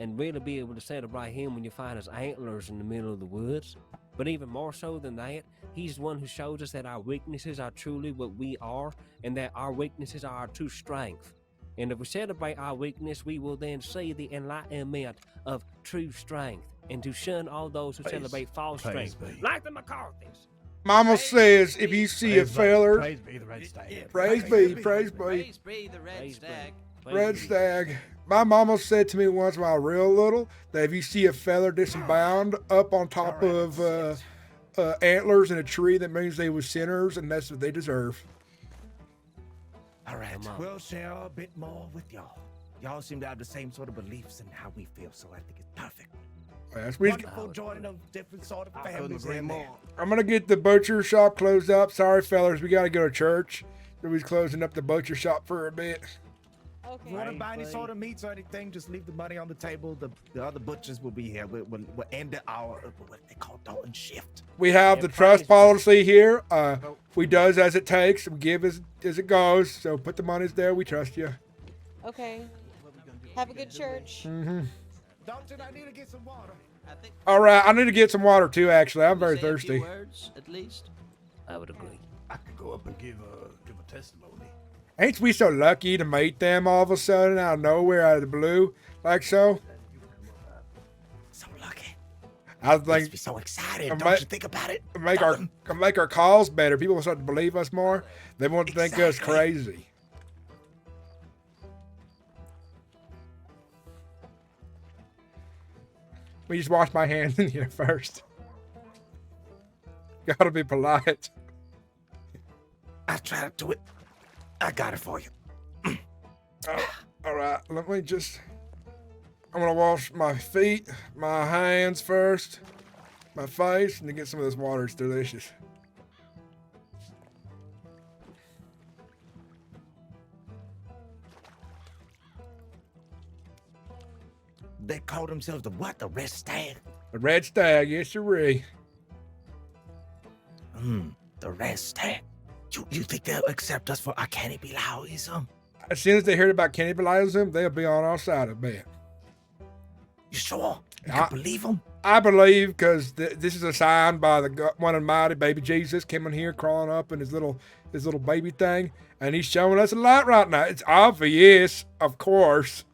and really be able to celebrate him when you find his antlers in the middle of the woods. But even more so than that, he's the one who shows us that our weaknesses are truly what we are and that our weaknesses are our true strength. And if we celebrate our weakness, we will then see the enlightenment of true strength and to shun all those who celebrate false praise strength, be. like the McCarthys. Mama says if you see a feller, Praise be the red stag. praise be, praise be, praise be the red Praise be. stag. red stag. My mama said to me once when I was real little that if you see a feather disemboweled up on top of antlers in a tree, that means they were sinners and that's what they deserve. All right, Come on. we'll share a bit more with y'all. Y'all seem to have the same sort of beliefs in how we feel, so I think it's perfect. Yes, we- Wonderful joining of different sort of I couldn't families agree in there. more. I'm gonna get the butcher shop closed up. Sorry, fellers, we gotta go to church. So we're closing up the butcher shop for a bit. If you want to buy any sort of meats or anything, just leave the money on the table. The other butchers will be here. We'll end our what they call Dalton shift. We have Yeah, the praise trust be. policy here. We does as it takes. We give as it goes. So put the monies there. We trust you. Okay. Have a good church. Dalton, I need to get some water. I think All right, I need to get some water too. Actually, I'm very say a few thirsty. words, at least. I would agree. I could go up and give a testimony. Ain't we so lucky to meet them all of a sudden out of nowhere, out of the blue, like so? So lucky. I Makes think me so excited. I Don't might- you think about it? make our calls better. People will start to believe us more. They won't think us Exactly. crazy. Let me just wash my hands in here first. Gotta be polite. I'll try to do it. I got it for you. All right, let me just. I'm gonna wash my feet, my hands first, my face, and then get some of this water. It's delicious. They call themselves the what? The Red Stag? The red stag, yes, sirree. The Red Stag. You think they'll accept us for our cannibalism? As soon as they hear about cannibalism, they'll be on our side of it. You sure? You I- can believe them? I believe because this is a sign by the one and mighty baby Jesus coming here, crawling up in his little baby thing, and he's showing us a light right now. It's obvious, of course.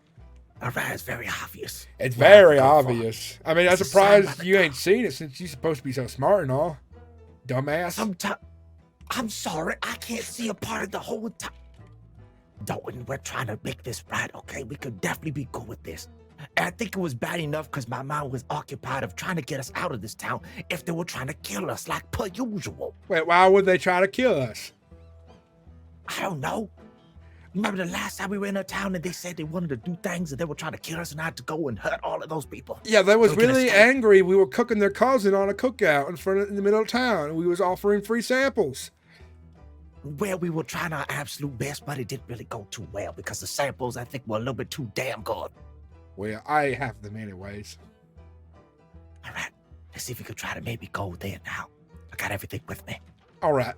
All right, it's very obvious. It's Well, very go for it. obvious. I mean, I'm It's a sign by surprised the you ain't gods. seen it since you're supposed to be so smart and all. Dumbass. Sometimes, I'm sorry, I can't see a part of the whole time. Dalton, we're trying to make this right, okay? We could definitely be good with this. And I think it was bad enough because my mind was occupied of trying to get us out of this town if they were trying to kill us like per usual. Wait, why would they try to kill us? I don't know. Remember the last time we were in a town and they said they wanted to do things and they were trying to kill us and I had to go and hurt all of those people? Yeah, they was We can really escape. angry. We were cooking their cousin on a cookout in the middle of town. We was offering free samples. Well, we were trying our absolute best, but it didn't really go too well because the samples, I think, were a little bit too damn good. Well, I have them anyways. All right, let's see if we could try to maybe go there now. I got everything with me. All right,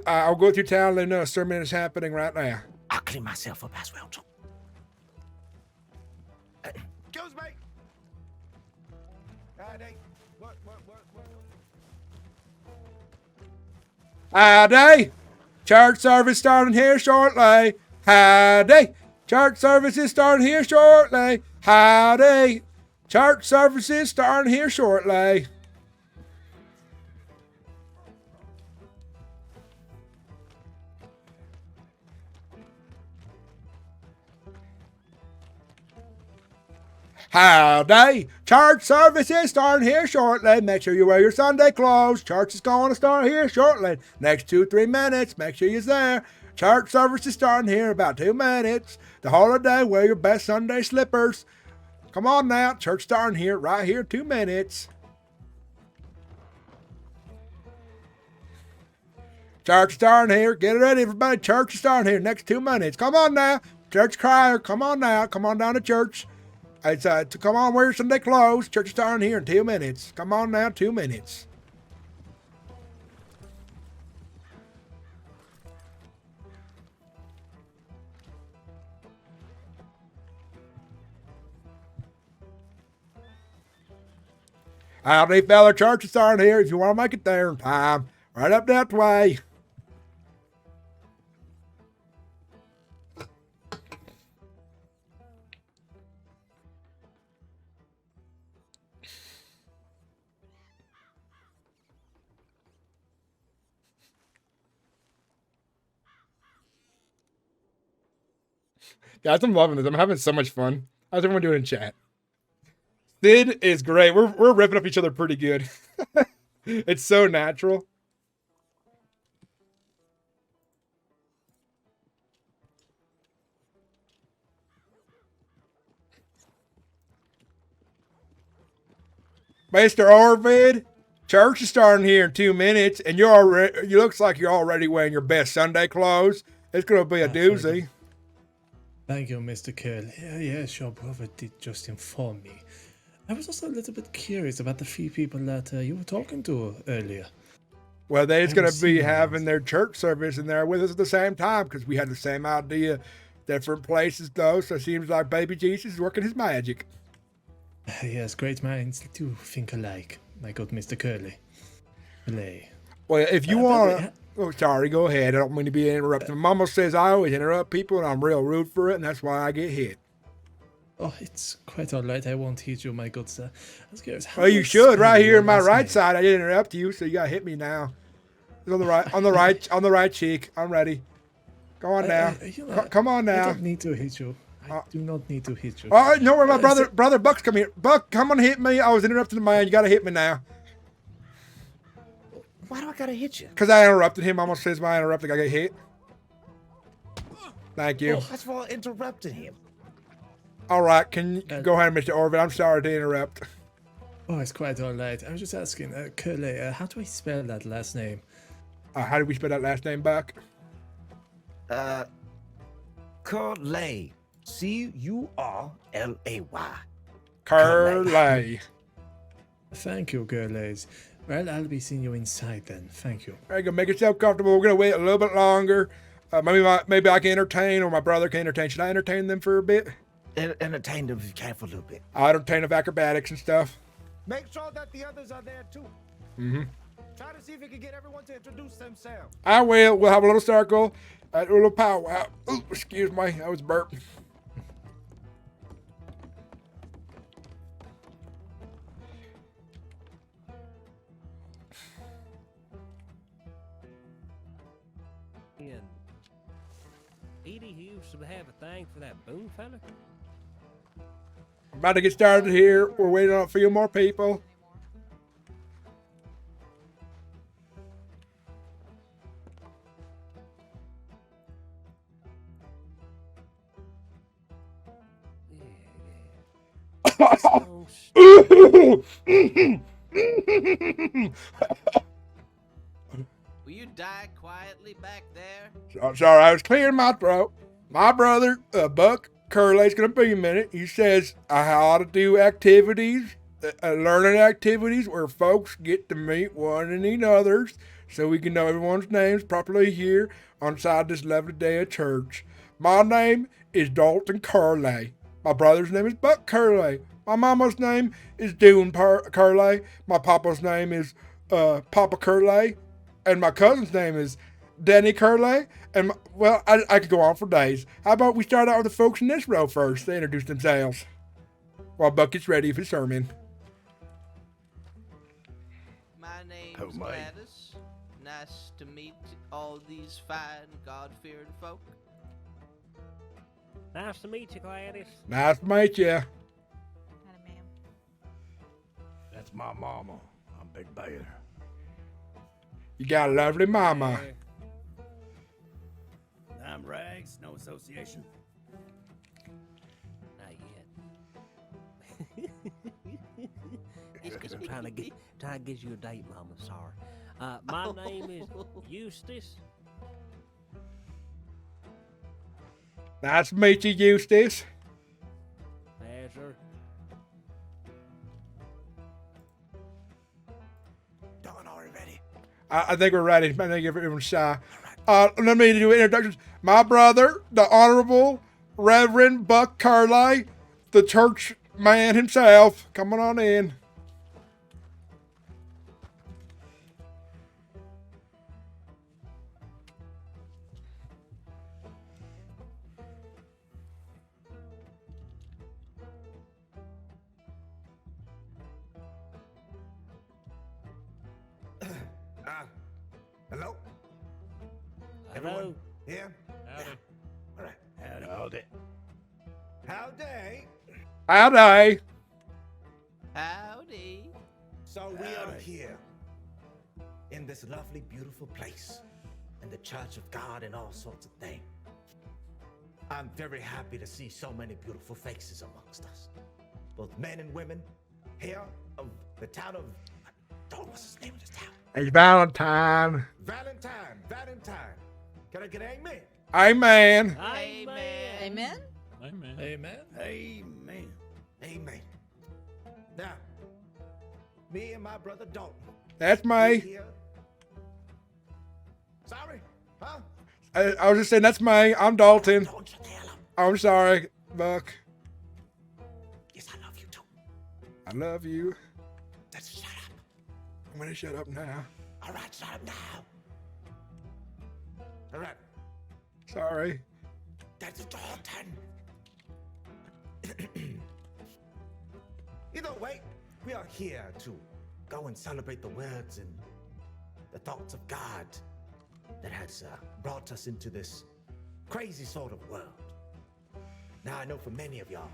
I'll go through town and let them know a sermon is happening right now. I'll clean myself up as well, too. Excuse me. Howdy. What? Howdy! Church service starting here shortly. Howdy! Church service is starting here shortly. Howdy! Church service is starting here shortly. Howdy! Church service is starting here shortly. Make sure you wear your Sunday clothes. Church is going to start here shortly. Next 2-3 minutes. Make sure you're there. Church service is starting here in about 2 minutes. The holiday, wear your best Sunday slippers. Come on now. Church starting here, right here, 2 minutes. Church starting here. Get ready, everybody. Church is starting here. Next 2 minutes. Come on now. Church crier, come on now. Come on down to church. It's come on, wear your Sunday clothes. Church is starting here in 2 minutes. Come on now, 2 minutes. Howdy, fella. Church is starting here. If you want to make it there in time, right up that way. Guys, I'm loving this. I'm having so much fun. How's everyone doing in chat? Sid is great. We're ripping up each other pretty good. It's so natural. Mr. Orvid, church is starting here in 2 minutes, and you're already. You looks like you're already wearing your best Sunday clothes. It's gonna be a doozy. Thank you, Mr. Curlay. Yes, your brother did just inform me. I was also a little bit curious about the few people that you were talking to earlier. Well, they're just I gonna haven't be seen having those. their church service in there with us at the same time because we had the same idea, different places though. So it seems like Baby Jesus is working his magic. Yes, great minds do think alike, my good Mr. Curlay. Curlay. Well, if you By the way, want to... Oh, sorry, go ahead. I don't mean to be interrupting. Mama says I always interrupt people, and I'm real rude for it, and that's why I get hit. Oh, it's quite all right. I won't hit you, my good sir. I was curious, how Well, do you I should. spell Right here your in my last right name? side. I didn't interrupt you, so you gotta hit me now. It's on the right, on the right cheek. I'm ready. Go on now. You know, Come on I now. don't need to hit you. I do not need to hit you. Oh, no, where my Uh, is brother Buck's coming here. Buck, come on, hit me. I was interrupting the man. You gotta hit me now. Why do I gotta hit you? Cause I interrupted him. Almost says my interrupting. I get hit. Thank you. That's why I interrupted him. All right, can you go ahead, Mr. Orville? I'm sorry to interrupt. Oh, it's quite all right. I was just asking, Curlay, how do I spell that last name? How do we spell that last name, Buck? Curlay. C-U-R-L-A-Y. Curlay. Thank you, Curlays. Well, I'll be seeing you inside then. Thank you. There you go. Make yourself comfortable. We're gonna wait a little bit longer. Maybe I can entertain, or my brother can entertain. Should I entertain them for a bit? Entertain them if you can for a little bit. I entertain of acrobatics and stuff. Make sure that the others are there too. Mm-hmm. Try to see if you can get everyone to introduce themselves. I will. We'll have a little circle, a little powwow. Ooh, excuse me. That was a burp. And Edie used to have a thing for that Boone fella. About to get started here. We're waiting on a few more people. Will you die quietly back there? Sorry, I was clearing my throat. My brother, Buck Curlay's gonna be a minute. He says I ought to do activities, learning activities where folks get to meet one and others, so we can know everyone's names properly here on side this lovely day of church. My name is Dalton Curlay. My brother's name is Buck Curlay. My mama's name is Dune Curlay. My papa's name is Papa Curlay. And my cousin's name is Danny Curlay. And, I could go on for days. How about we start out with the folks in this row first? They introduce themselves while Buck gets ready for his sermon. My name's Gladys. Nice to meet all these fine, God-fearing folk. Nice to meet you, Gladys. Nice to meet you. That's my mama. I'm Big Bear. You got a lovely mama. I'm Rags, no association. Not yet. It's because I'm trying to get you a date, Mama. Sorry. My name is Eustace. Nice to meet you, Eustace. Azure. I think we're ready. I think everyone's shy. Let me do introductions. My brother, the Honorable Reverend Buck Curlay, the church man himself. Coming on in. Hello? Hello. Here? Howdy. All right. Howdy. Howdy. Howdy. Howdy. So we are here in this lovely, beautiful place in the Church of God and all sorts of things. I'm very happy to see so many beautiful faces amongst us, both men and women here of the town of, what's his name of this town? It's Valentine. Valentine. Can I get an amen? Amen. Amen. Amen. Amen. Amen. Amen. Now, me and my brother Dalton. That's we me. here. Sorry? Huh? I was just saying, that's me. I'm Dalton. Don't shut the hell up. I'm sorry, Buck. Yes, I love you too. I love you. Let's shut up. I'm gonna shut up now. All right, shut up now. All right. Sorry. That's Dalton. Either way, we are here to go and celebrate the words and the thoughts of God that has brought us into this crazy sort of world. Now, I know for many of y'all,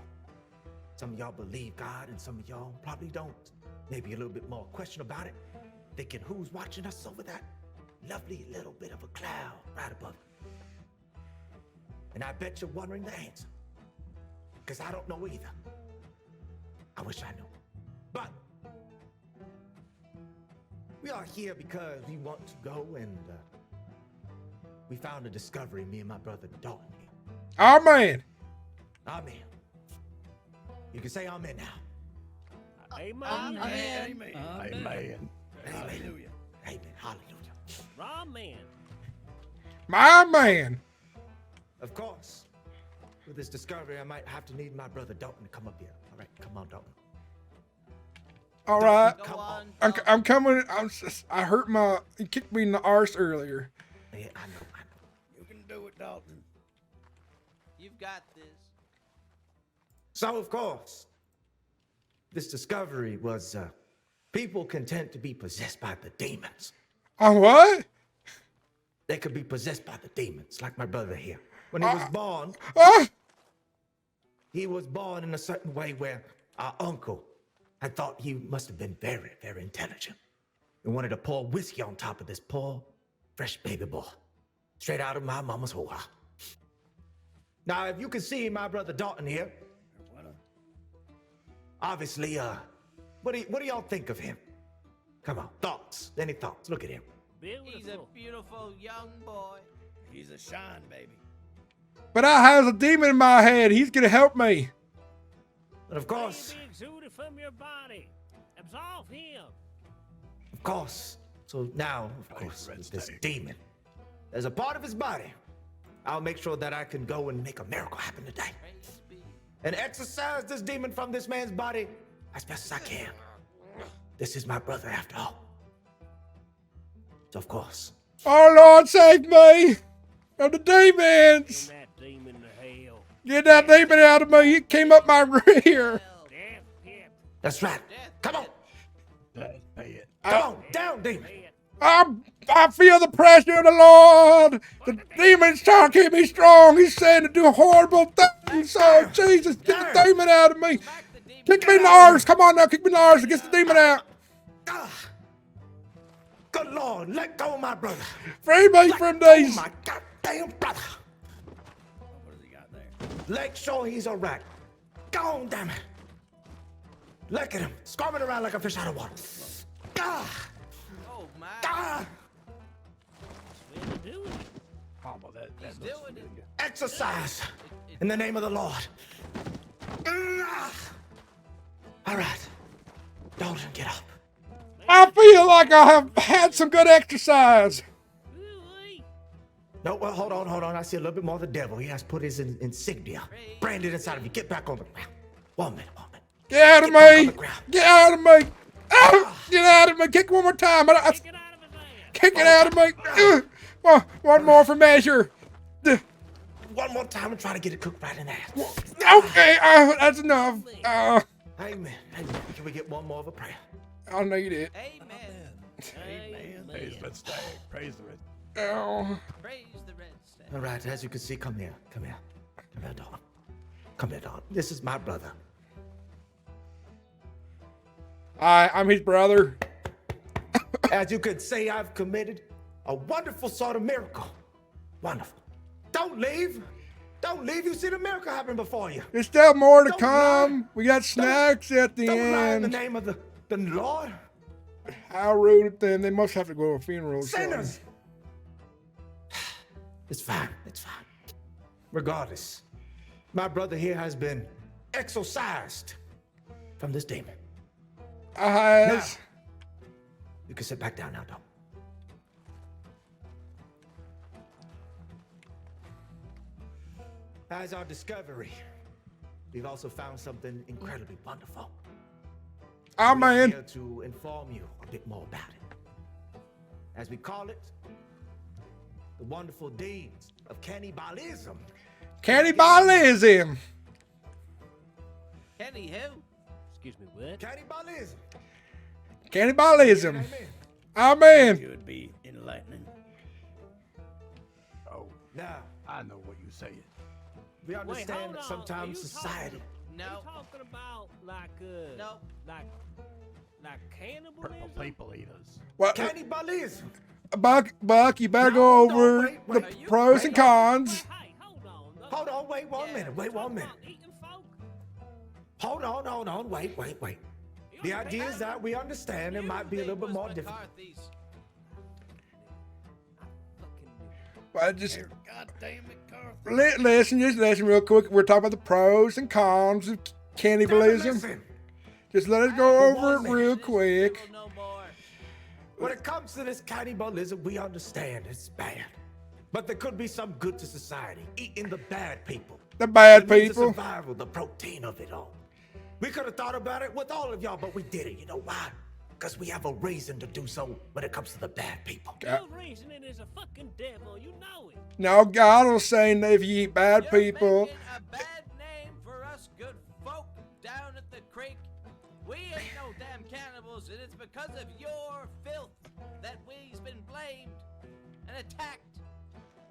some of y'all believe God and some of y'all probably don't. Maybe a little bit more question about it, thinking who's watching us over that lovely little bit of a cloud right above it. And I bet you're wondering the answer, because I don't know either. I wish I knew. But we are here because we want to go and we found a discovery, me and my brother Dalton here. Amen. Amen. You can say amen now. Amen. Amen. Amen. Hallelujah. Amen. Hallelujah. Amen. My man. Of course, with this discovery, I might have to need my brother Dalton to come up here. All right, come on, Dalton. All right. Go on. I'm coming. I hurt my. He kicked me in the arse earlier. Yeah, I know. You can do it, Dalton. You've got this. So, of course, this discovery was people content to be possessed by the demons. What? They could be possessed by the demons, like my brother here. When he was born, he was born in a certain way where our uncle had thought he must have been very, very intelligent and wanted to pour whiskey on top of this poor, fresh baby boy, straight out of my mama's hole. Now, if you can see my brother Dalton here, obviously, what do y'all think of him? Come on, thoughts? Any thoughts? Look at him. He's a beautiful young boy. He's a shine, baby. But I has a demon in my head. He's gonna help me. But of course, Be exuded from your body. Absolve him. of course. So now, of course, with this demon, there's a part of his body. I'll make sure that I can go and make a miracle happen today. Praise be. And exorcise this demon from this man's body as best as I can. This is my brother after all. So of course. Oh Lord, save me from the demons! Send that demon to hell. Get that demon out of me! It came up my rear. Death pit. That's right. Come on. That's bad. Come on. Down, demon. I feel the pressure of the Lord. The demon's trying to keep me strong. He's saying to do horrible things. Oh Jesus, get the demon out of me! Kick me in the arse! Come on now, kick me in the arse and get the demon out! Good Lord, let go of my brother. Free me from these! Oh my goddamn brother. What has he got there? Make sure he's alright. Go on, damn it. Look at him, squirming around like a fish out of water. Ah! Oh my. Ah! Well, do it. Oh, well, that He's looks doing it. familiar. Exercise in the name of the Lord. Ah! All right, Dalton, get up. I feel like I have had some good exercise. Ooh-wee. No, well, hold on. I see a little bit more of the devil. He has put his insignia branded inside of you. Get back on the ground. 1 minute. Get out of Get back on me! the ground. Get out of me! Ah, get out of me! Kick one more time! Get out of his hand. Kick it out of me! One more for measure. One more time and try to get it cooked right in the ass. Okay, that's enough. Amen. Can we get one more of a prayer? I need it. Amen. Amen. Praise the red stag. Praise the red. Oh. Praise the red stag. All right, as you can see, come here, Dalton. Come here, Dalton. This is my brother. I'm his brother. As you could say, I've committed a wonderful sort of miracle. Wonderful. Don't leave. You see the miracle happen before you. There's still more to Don't come. lie. We got snacks at the Don't lie in the end. name of the Lord. How rude of them. They must have to go to a funeral. or something. Sinners. It's fine. Regardless, my brother here has been exorcised from this demon. Now, you can sit back down now, Dalton. As our discovery, we've also found something incredibly wonderful. Oh, We're man. here to inform you a bit more about it. As we call it, the wonderful deeds of cannibalism. Cannibalism. Kenny who? Excuse me, what? Cannibalism. Cannibalism. Amen. Amen. It would be enlightening. Oh, Now, I know what you're saying. we understand hold that on. Are sometimes you society. Are No. you talking about like No. like Purple cannibalism? people eaters. What? Cannibalism. Buck, you better No, go no, over wait, the wait. pros Wait, and cons. Hey, hold on. No, Hold on, wait 1 minute. Wait 1 minute. Eating folk? Hold on. Wait. The idea is that we understand it might be a little bit more difficult. McCarthy's. I just God damn it, Carl. listen real quick. We're talking about the pros and cons of cannibalism. Listen, Just let us go over it One real This quick. devil no more. when it comes to this cannibalism, we understand it's bad. But there could be some good to society. Eating the bad people. The bad It means the people. survival, the protein of it all. We could have thought about it with all of y'all, but we didn't. You know why? Because we have a reason to do so when it comes to the bad people. Your reasoning is a fucking devil. You know it. Now God was saying that if you eat bad You're people, making a bad name for us good folk down at the creek. We ain't no damn cannibals, and it's because of your filth that we's been blamed and attacked.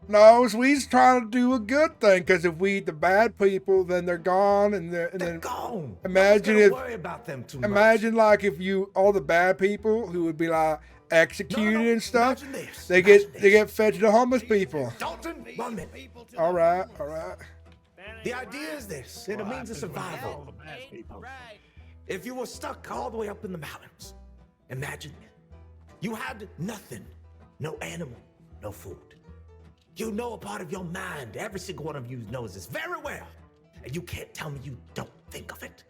no, so we's trying to do a good thing. Because if we eat the bad people, then they're gone, and They're then gone. imagine Nobody's if- gonna worry about them too much. imagine like if you all the bad people who would be like executed and stuff, Imagine this. they Imagine get this. fed to the homeless people. Dalton, 1 minute. All right. The idea is this, and it means a survival. All the bad Ain't people. right. If you were stuck all the way up in the mountains, imagine you had nothing, no animal, no food. You know a part of your mind, every single one of you knows this very well, and you can't tell me you don't think of it,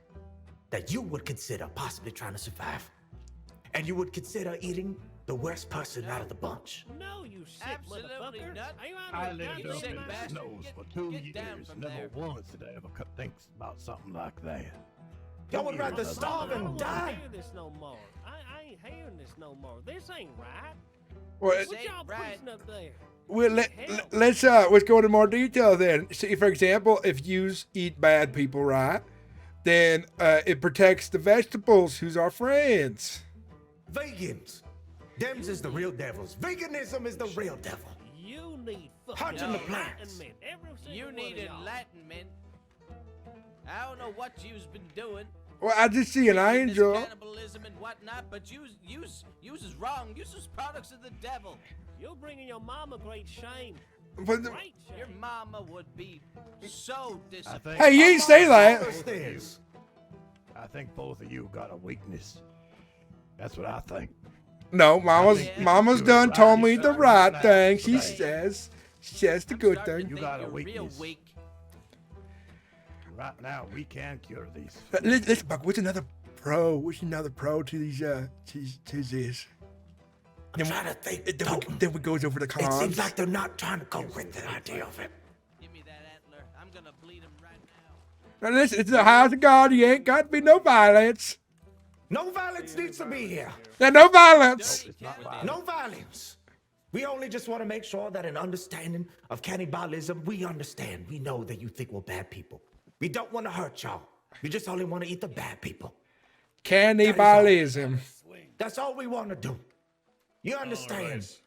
that you would consider possibly trying to survive, and you would consider eating the worst person out of the bunch. No, you sick Absolutely motherfucker. not. Are you out I of your lived You up sick in goddamn the bastard. snows Get- for 2 get down years. from Never there. once did I ever think about something like that. Y'all would rather Brother, starve I don't and wanna die. hear this no more. I ain't hearing this no more. This ain't right. Well, This What ain't y'all right. preaching up there? let's go into more detail then. See, for example, if you eat bad people, right, then it protects the vegetables, who's our friends. Vegans, them's is the real devils. Veganism is the real devil. You need Hunting fucking the plants. enlightenment. Every single You one need of y'all. enlightenment. I don't know what you've been doing. Well, I just see an preaching this angel. cannibalism and whatnot, but use is wrong. Use is products of the devil. You're bringing your mama great shame. But the- Great shame. Your mama would be so I disappointed. think, Hey, you ain't say that. Upstairs. I think both of you got a weakness. That's what I think. No, Mama's done told me the right thing. She Okay. says the I'm good starting to thing. You think got a you're real weakness. weak. Right now, we can cure these. Let's Buck. What's another pro? What's another pro to these to this? I'm trying to think. Then we goes over the It cons. seems like they're not trying to go with the idea of it. Give me that antler. I'm gonna bleed him right now. Now listen, it's the house of God. You ain't got to be no violence. No violence needs to be here. Yeah, no violence. It's not violent. No violence. We only just want to make sure that in understanding of cannibalism, we understand. We know that you think we're bad people. We don't want to hurt y'all. We just only want to eat the bad people. Cannibalism. That's all we want to do. You All understand? right.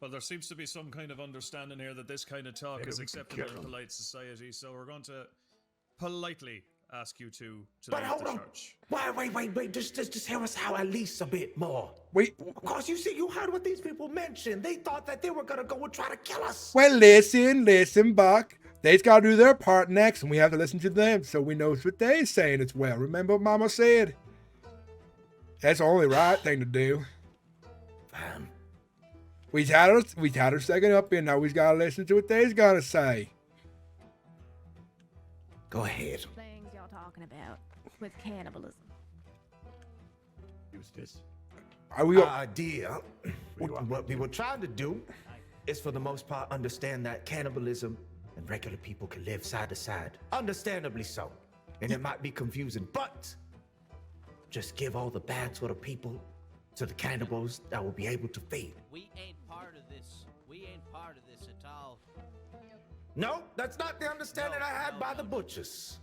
Well, there seems to be some kind of understanding here that this kind of talk Maybe is we could acceptable kill in 'em. polite society, so we're going to politely ask you to But leave hold the on. church. Wait. Just hear us out at least a bit more. Wait. Of course, you see, you heard what these people mentioned. They thought that they were going to go and try to kill us. Well, listen, Buck. They's got to do their part next, and we have to listen to them so we know what they're saying as well. Remember what Mama said? That's the only right thing to do. Fine. We had her second up here. Now we got to listen to what they's got to say. Go ahead. Things y'all talking about with cannibalism. Use this. Are we? Idea. What we were trying to do is, for the most part, understand that cannibalism and regular people can live side to side. Understandably so. And it might be confusing, but just give all the bad sort of people to the cannibals that will be able to feed. We ain't part of this. We ain't part of this at all. No, that's not the understanding I had by the butchers.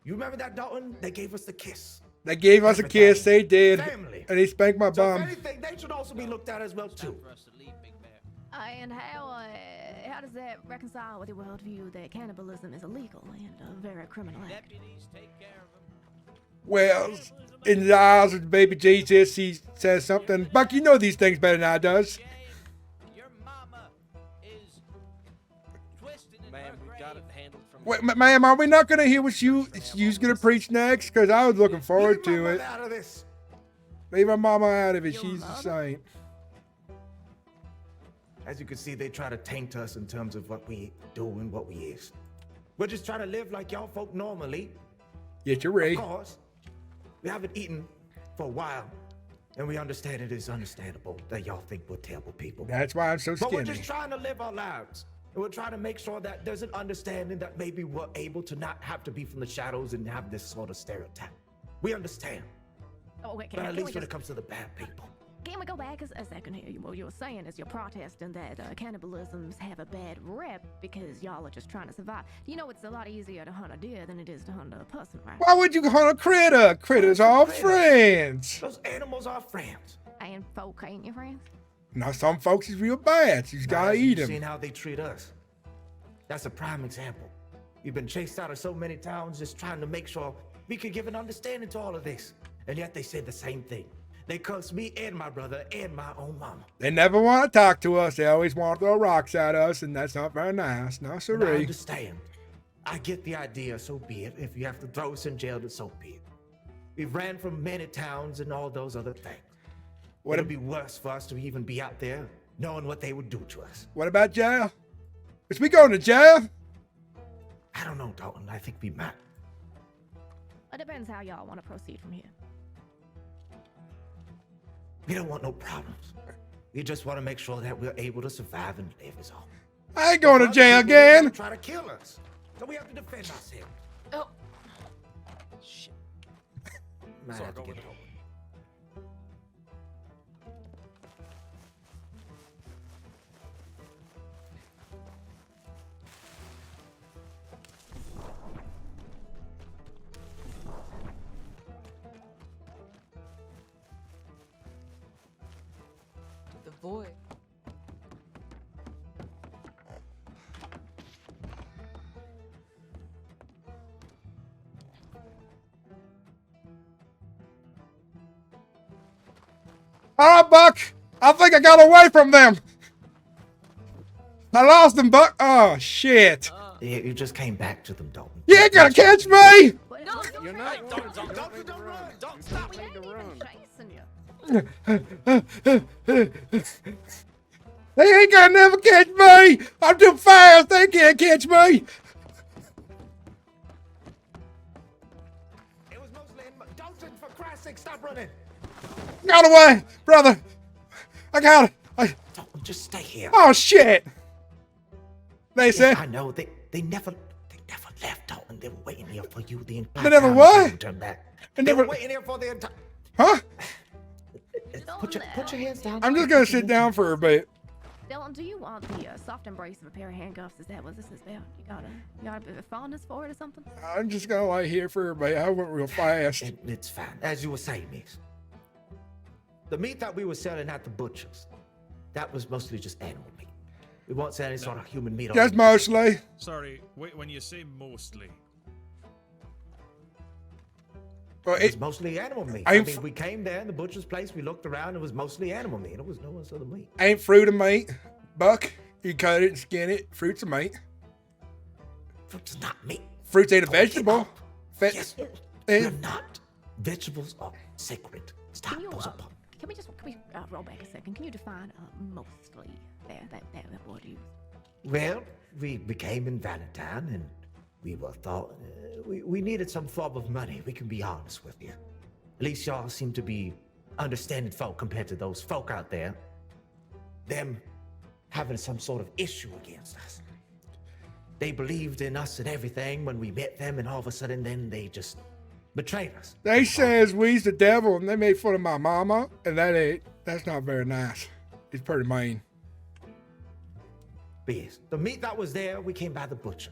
You remember that, Dalton? They gave us the kiss. They gave us a kiss, they did. Family. And he spanked my So bum. if anything, they should also be looked at as well, too. For us to leave, Big Bear. And how does that reconcile with your worldview that cannibalism is illegal and a very criminal act? Deputies take care of them. Well, in the eyes of baby Jesus, he says something. Buck, you know these things better than I does. Your mama is twisted in Man, her we grave. got it handled from. Wait, ma'am, are we not going to hear what you's going to preach next? Because I was looking forward Leave my to it. mother out of this. Leave our mama out of it. Your She's a mother? saint. As you can see, they try to taint us in terms of what we do and what we is. We're just trying to live like y'all folk normally. Get your Ray. Of course, we haven't eaten for a while, and we understand it is understandable that y'all think we're terrible people. That's why I'm so But we're skinny. just trying to live our lives. And we're trying to make sure that there's an understanding that maybe we're able to not have to be from the shadows and have this sort of stereotype. We understand. Oh, wait, But at can least we when just, it comes to the bad people. can we go back a second here? What you were saying is you're protesting that cannibalisms have a bad rep because y'all are just trying to survive. You know it's a lot easier to hunt a deer than it is to hunt a person, right? Why would you hunt a critter? Critters are Critters. friends. Those animals are friends. And folk ain't your friends? Now, some folks is real bad. So you gotta eat You've them. seen how they treat us. That's a prime example. We've been chased out of so many towns just trying to make sure we could give an understanding to all of this. And yet they say the same thing. They curse me and my brother and my own mama. They never want to talk to us. They always want to throw rocks at us, and that's not very nice. No, And I sirree. understand. I get the idea, so be it. If you have to throw us in jail, then so be it. We've ran from many towns and all those other things. What It'd ab- be worse for us to even be out there knowing what they would do to us. What about jail? Is we going to jail? I don't know, Dalton. I think we might. It depends how y'all want to proceed from here. We don't want no problems. We just want to make sure that we're able to survive and live is all. I ain't going to Other jail people, they're again. gonna try to kill us. So we have to defend ourselves. Oh. Shit. Might Sorry, have to go get with home. The void. All right, Buck. I think I got away from them. I lost them, Buck. Oh, shit. Yeah, you just came back to them, Dalton. You ain't gonna catch me. No, You're not. Don't run. Don't stop. we ain't even chasing you. They ain't gonna never catch me. I'm too fast. They can't catch me. It was mostly in Dalton, for Christ's sake, stop running. Got away, brother. I got it. Dalton, just stay here. Oh, shit. They Yes, said. I know. They never left, Dalton. They were waiting here for you the entire They never time what? until you turned back. They They never- were waiting here for the entire. Huh? Put your hands down. I'm just gonna sit down for a bit. Dylan, do you want the soft embrace of a pair of handcuffs? Is that what this is about? You got a bit of fondness for it or something? I'm just gonna lay here for a bit. I went real fast. It's fine. As you were saying, miss. The meat that we were selling at the butchers, that was mostly just animal meat. We won't sell any sort of human meat. Just mostly. Sorry, when you say mostly, Well, It was mostly animal meat. I'm I mean, we came there in the butcher's place. We looked around. It was mostly animal meat. It was no other meat. ain't fruit of meat. Buck, you cut it and skin it. Fruit's a meat. Fruit's not meat. Fruit's ain't a vegetable. Yes, Eh. we're not. Vegetables are sacred. Stop Can you, those can apart. we roll back a second? Can you define mostly there, that word used? Well, we became in Valentine, and we were thought we needed some form of money. We can be honest with you. At least y'all seem to be understanding folk compared to those folk out there. Them having some sort of issue against us. They believed in us and everything when we met them, and all of a sudden, then they just betrayed us. They says we's the devil, and they made fun of my mama, and that's not very nice. It's pretty mean. But yes, the meat that was there, we came by the butcher.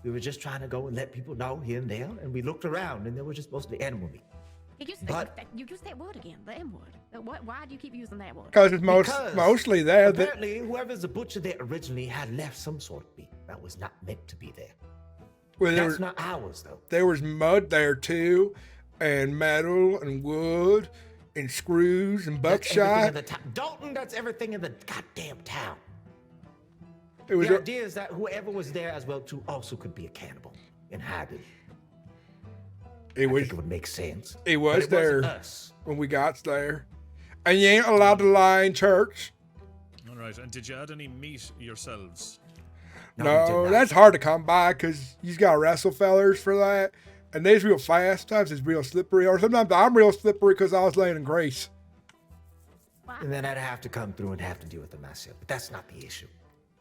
We were just trying to go and let people know here and there, and we looked around, and there was just mostly animal meat. You use that word again, the M word. Why do you keep using that word? Because it's mostly there. Apparently, whoever's the butcher there originally had left some sort of meat that was not meant to be there. Well, That's not ours, though. There was mud there too, and metal and wood and screws and buckshot. Dalton, that's everything in the goddamn town. It was The idea is that whoever was there as well too also could be a cannibal and hide it. I think it would make sense. It was But there wasn't us. when we got there. And you ain't allowed to lie in church. All right. And did you add any meat yourselves? No, that's hard to come by because you got to wrestle fellers for that. And they's real fast. Sometimes it's real slippery. Or sometimes I'm real slippery because I was laying in grace. And then I'd have to come through and have to deal with it myself. But that's not the issue.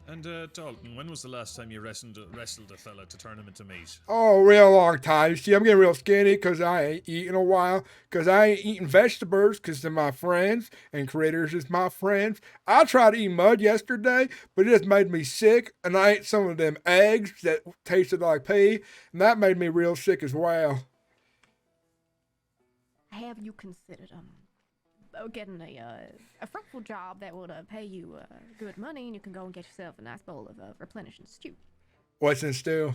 And Dalton, when was the last time you wrestled a fella to turn him into meat? Oh, real long time. You see, I'm getting real skinny because I ain't eating a while. Because I ain't eating vegetables because they're my friends. And critters is my friends. I tried to eat mud yesterday, but it just made me sick. And I ate some of them eggs that tasted like pee. And that made me real sick as well. Have you considered getting a fruitful job that would pay you good money, and you can go and get yourself a nice bowl of replenishing stew? What's in stew?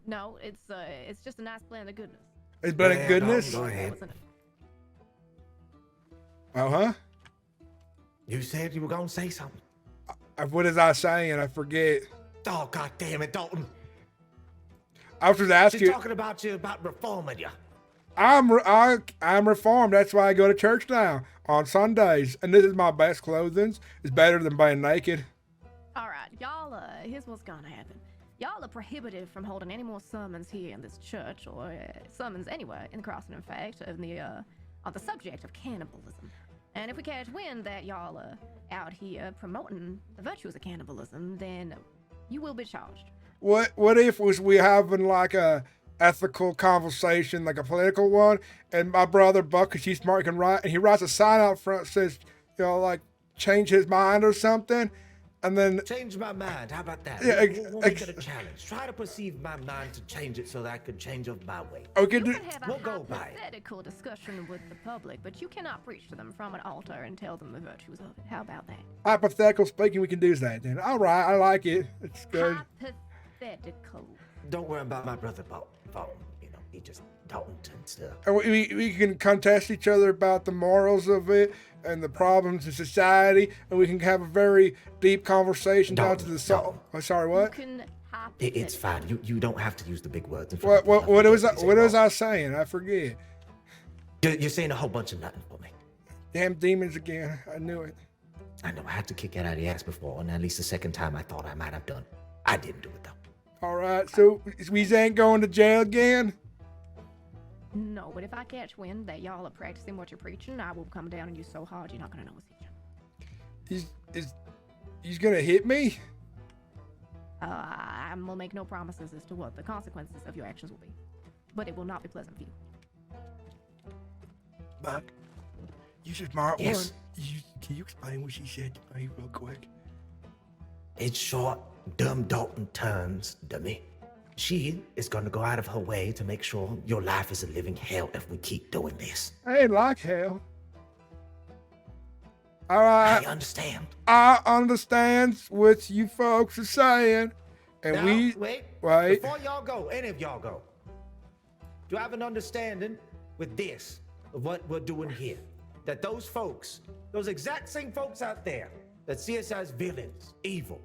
No, it's just a nice blend of goodness. It's blend of goodness? Go ahead. Uh-huh. You said you were going to say something. What is I saying? I forget. Oh, God damn it, Dalton. I was just asking She's you. talking about reforming you. I'm reformed. That's why I go to church now on Sundays. And this is my best clothing. It's better than being naked. All right, y'all, here's what's gonna happen. Y'all are prohibited from holding any more sermons here in this church, or sermons anywhere in the crossing, in fact, on the subject of cannibalism. And if we catch wind that y'all are out here promoting the virtues of cannibalism, then you will be charged. What if we having like a ethical conversation, like a political one, and my brother Buck, because he's smart, can write, and he writes a sign out front that says, like, change his mind or something, and then change my mind. How about that? Yeah, we'll make it a challenge. Try to perceive my mind to change it so that I could change of my way. Okay, you can have we'll a go by it. hypothetical discussion with the public, but you cannot preach to them from an altar and tell them the virtues of it. How about that? Hypothetical speaking, we can do that then. All right, I like it. It's good. Hypothetical. Don't worry about my brother Dalton. You know, he just Dalton and stuff. And we can contest each other about the morals of it and the problems in society, and we can have a very deep conversation down to the soul. Oh, sorry, what? It's fine. You don't have to use the big words. What was I saying? I forget. You're saying a whole bunch of nothing for me. Damn demons again. I knew it. I know I had to kick it out of the ass before, and at least the second time I thought I might have done. I didn't do it though. All right, so we ain't going to jail again? No, but if I catch wind that y'all are practicing what you're preaching, I will come down on you so hard you're not gonna know it's each He's gonna hit me? I will make no promises as to what the consequences of your actions will be, but it will not be pleasant for you. Buck, you just smart Yes. one. Can you explain what she said to me real quick? It's short, dumb Dalton turns, dummy. She is going to go out of her way to make sure your life is a living hell if we keep doing this. I ain't like hell. All right. I understand. I understand what you folks are saying. And Now, wait. Before y'all go, any of y'all go, do you have an understanding with this of what we're doing here? That those folks, those exact same folks out there that see us as villains, evil,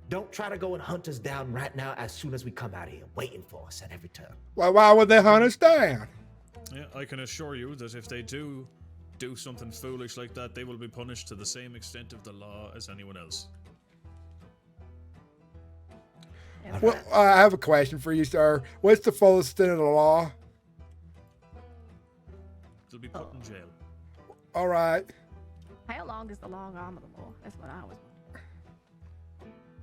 don't try to go and hunt us down right now as soon as we come out of here, waiting for us at every turn. Well, why would they hunt us down? Yeah, I can assure you that if they do something foolish like that, they will be punished to the same extent of the law as anyone else. Well, I have a question for you, sir. What's the fullest extent of the law? They'll be put in jail. All right. How long is the long arm of the law? That's what I was wondering.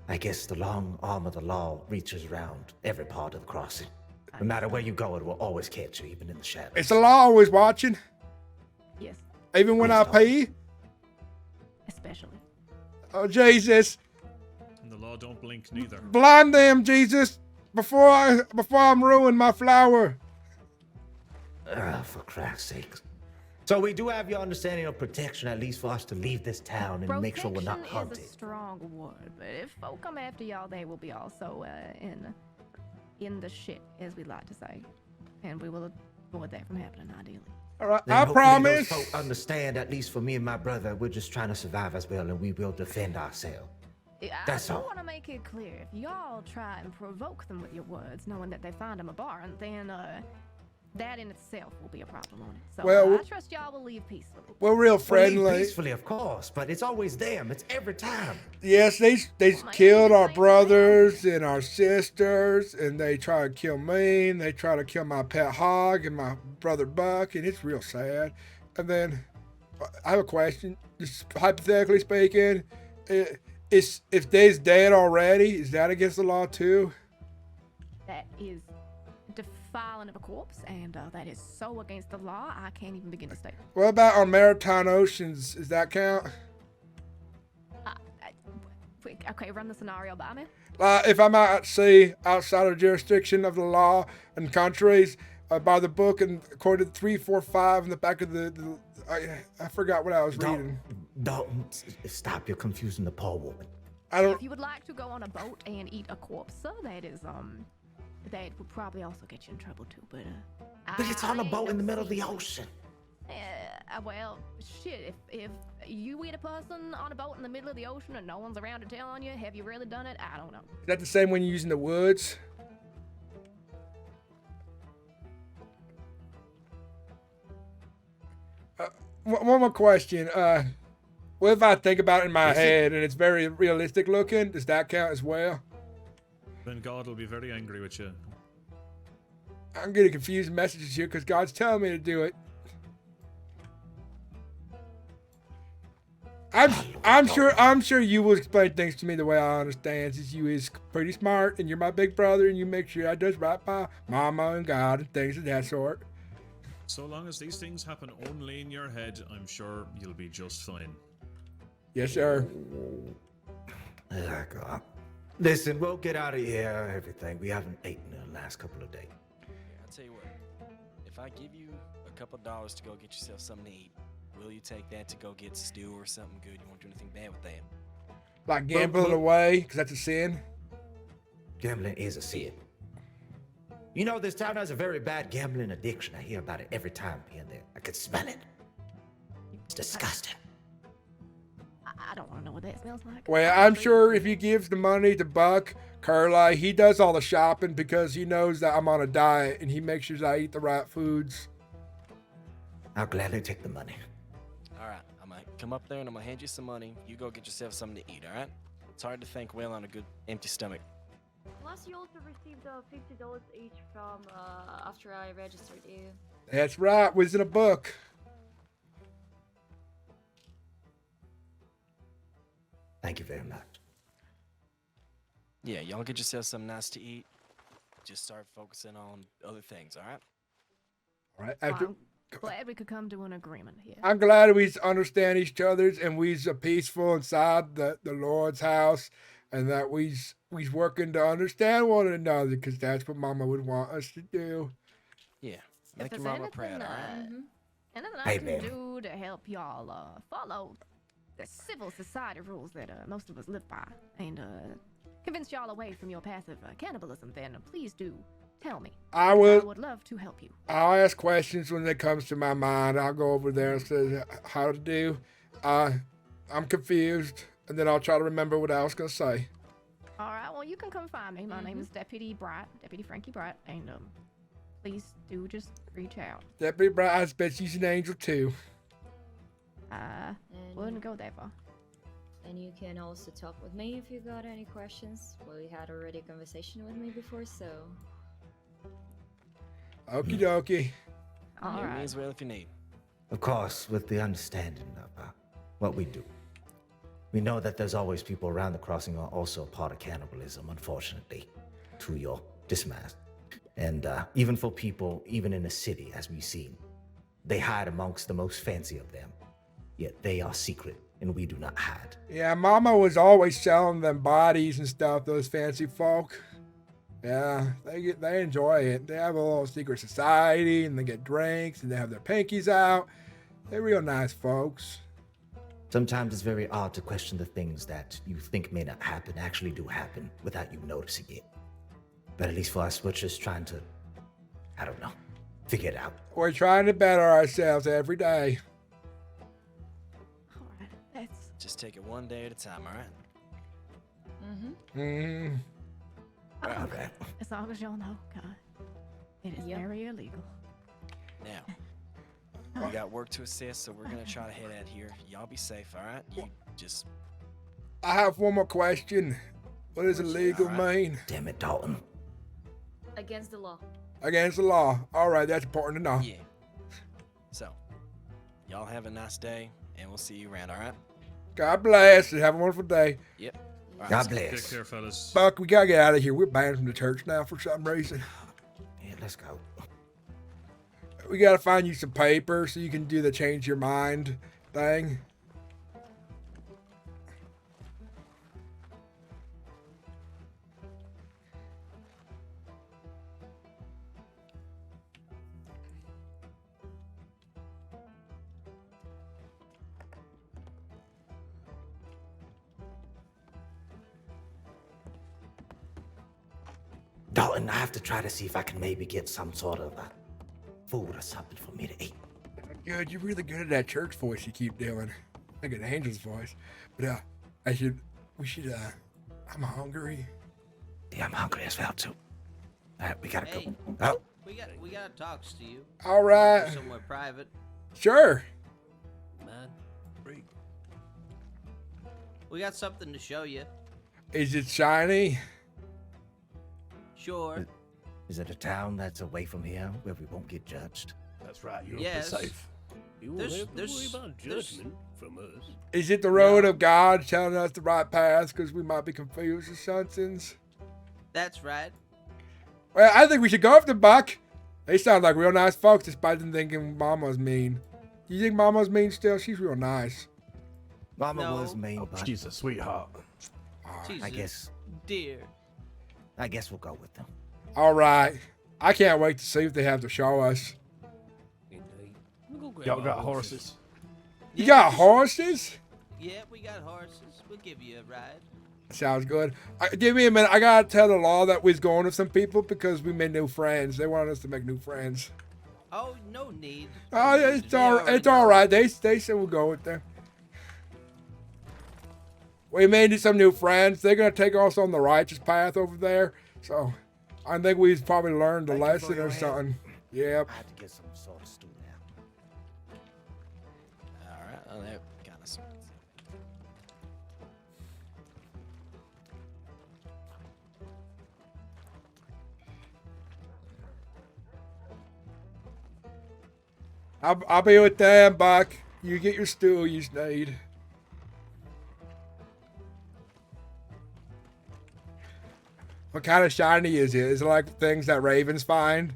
I guess the long arm of the law reaches around every part of the crossing. No matter where you go, it will always catch you, even in the shadows. Is the law always watching? Yes. Even when I pee? Especially. Oh, Jesus. And the law law don't blink neither. Blind them, Jesus, before I'm ruined my flower. For Christ's sake. So we do have your understanding of protection, at least for us to leave this town and make sure we're not Protection hunted. is a strong word, but if folk come after y'all, they will be also in the shit, as we like to say, and we will avoid that from happening, ideally. All right, Then I hopefully promise. Those folk understand, at least for me and my brother, we're just trying to survive as well, and we will defend ourselves. That's I all. want to make it clear, if y'all try and provoke them with your words, knowing that they find them a barn, then that in itself will be a problem on it. So Well, I trust y'all will leave peacefully. We're real Well, friendly. leave peacefully, of course, but it's always them. It's every time. Yes, they killed our brothers and our sisters, and they try to kill me, and they try to kill my pet hog and my brother Buck, and it's real sad. And then I have a question, just hypothetically speaking, if they's dead already, is that against the law too? That is defiling of a corpse, and that is so against the law, I can't even begin to state. What about on maritime oceans? Does that count? Okay, run the scenario by me. If I'm out at sea, outside of jurisdiction of the law and countries, by the book and according to 345 in the back of the I forgot what I was reading. Don't stop. You're confusing the poor woman. If you would like to go on a boat and eat a corpse, sir, that is that would probably also get you in trouble too. But it's on a boat in the middle of the ocean. Well, shit. If you eat a person on a boat in the middle of the ocean and no one's around to tell on you, have you really done it? I don't know. Is that the same when you're using the woods? One more question. What if I think about it in my head and it's very realistic looking? Does that count as well? Then God will be very angry with you. I'm getting confused messages here because God's telling me to do it. I'm sure you will explain things to me the way I understand, since you is pretty smart and you're my big brother and you make sure I does right by Mama and God and things of that sort. So long as these things happen only in your head, I'm sure you'll be just fine. Yes, sir. Oh, God. Listen, we'll get out of here, everything. We haven't eaten in the last couple of days. I'll tell you what. If I give you a couple dollars to go get yourself something to eat, will you take that to go get stew or something good? You won't do anything bad with that. Like gambling away, because that's a sin? Gambling is a sin. You know, this town has a very bad gambling addiction. I hear about it every time here and there. I can smell it. It's disgusting. I don't want to know what that smells like. Well, I'm sure if he gives the money to Buck, Curlay, he does all the shopping because he knows that I'm on a diet and he makes sure I eat the right foods. I'll gladly take the money. All right, I'm going to come up there and I'm going to hand you some money. You go get yourself something to eat, all right? It's hard to think well on a good empty stomach. Plus, you also received $50 each from after I registered you. That's right, was in a book. Thank you very much. Yeah, y'all get yourself something nice to eat. Just start focusing on other things, all right? All right. After, I'm glad we could come to an agreement here. I'm glad we understand each other's and we's peaceful inside the Lord's house, and that we's working to understand one another, because that's what Mama would want us to do. Yeah, make your mama proud, all right? Anything I can do to help y'all follow the civil society rules that most of us live by, and convince y'all away from your path of cannibalism, then please do tell me. I would love to help you. I'll ask questions when it comes to my mind. I'll go over there and say how to do. I'm confused, and then I'll try to remember what I was gonna say. All right, well, you can come find me. My name is Deputy Frankie Bright, and please do just reach out. Deputy Bright, I bet she's an angel too. Wouldn't go that far. And you can also talk with me if you got any questions. Well, you had already a conversation with me before, so... Okie dokie. All right. Means well if you need. Of course, with the understanding of what we do. We know that there's always people around the crossing who are also a part of cannibalism, unfortunately, to your dismass. And even for people, even in the city, as we've seen, they hide amongst the most fancy of them. Yet they are secret and we do not hide. Yeah, Mama was always selling them bodies and stuff, those fancy folk. Yeah, they enjoy it. They have a little secret society, and they get drinks, and they have their pinkies out. They're real nice folks. Sometimes it's very odd to question the things that you think may not happen actually do happen without you noticing it. But at least for us, we're just trying to, I don't know, figure it out. We're trying to better ourselves every day. All right, let's. Just take it one day at a time, all right? Mm. All right. As long as y'all know, God, it is very illegal. Now, we got work to assist, so we're gonna try to head out here. Y'all be safe, all right? You just. I have one more question. What does illegal mean? Damn it, Dalton. Against the law. Against the law. All right, that's important to know. Yeah. So, y'all have a nice day, and we'll see you around, all right? God bless and have a wonderful day. Yep. All right, God let's go. bless. Take care, fellas. Buck, we gotta get out of here. We're banned from the church now for some reason. Yeah, let's go. We gotta find you some paper so you can do the change your mind thing. Dalton, I have to try to see if I can maybe get some sort of food or something for me to eat. Good, you're really good at that church voice you keep doing. Like an angel's voice. But I'm hungry. Yeah, I'm hungry as well too. All right, we gotta Hey, go. Oh, we gotta talk to you. All right. Somewhere private. Sure. Man, We got something to show you. Is it shiny? Sure. is it a town that's away from here where we won't get judged? That's right. You'll Yes. be safe. you won't There's- have to there's- worry about there's- judgment from us. Is it the road of God telling us the right path because we might be confused or something? That's right. Well, I think we should go after Buck. They sound like real nice folks despite them thinking Mama's mean. Do you think Mama's mean still? She's real nice. Mama No. was mean, but She's a sweetheart. She's I a guess dear. we'll go with them. All right. I can't wait to see if they have to show us. Indeed. We'll go grab Y'all our got horses? You got horses? Yeah, we got horses. We'll give you a ride. Sounds good. Give me a minute. I gotta tell the law that we're going with some people because we made new friends. They wanted us to make new friends. Oh, no need. Oh, yeah, it's all right. They said we'll go with them. We made some new friends. They're gonna take us on the righteous path over there. So I think we've probably learned a Thank you for lesson your or help. something. Yep. I had to get some sort of stew now. All right. Oh, that kind of sorts. I'll be with them, Buck. You get your stew you need. What kind of shiny is it? Is it like things that ravens find?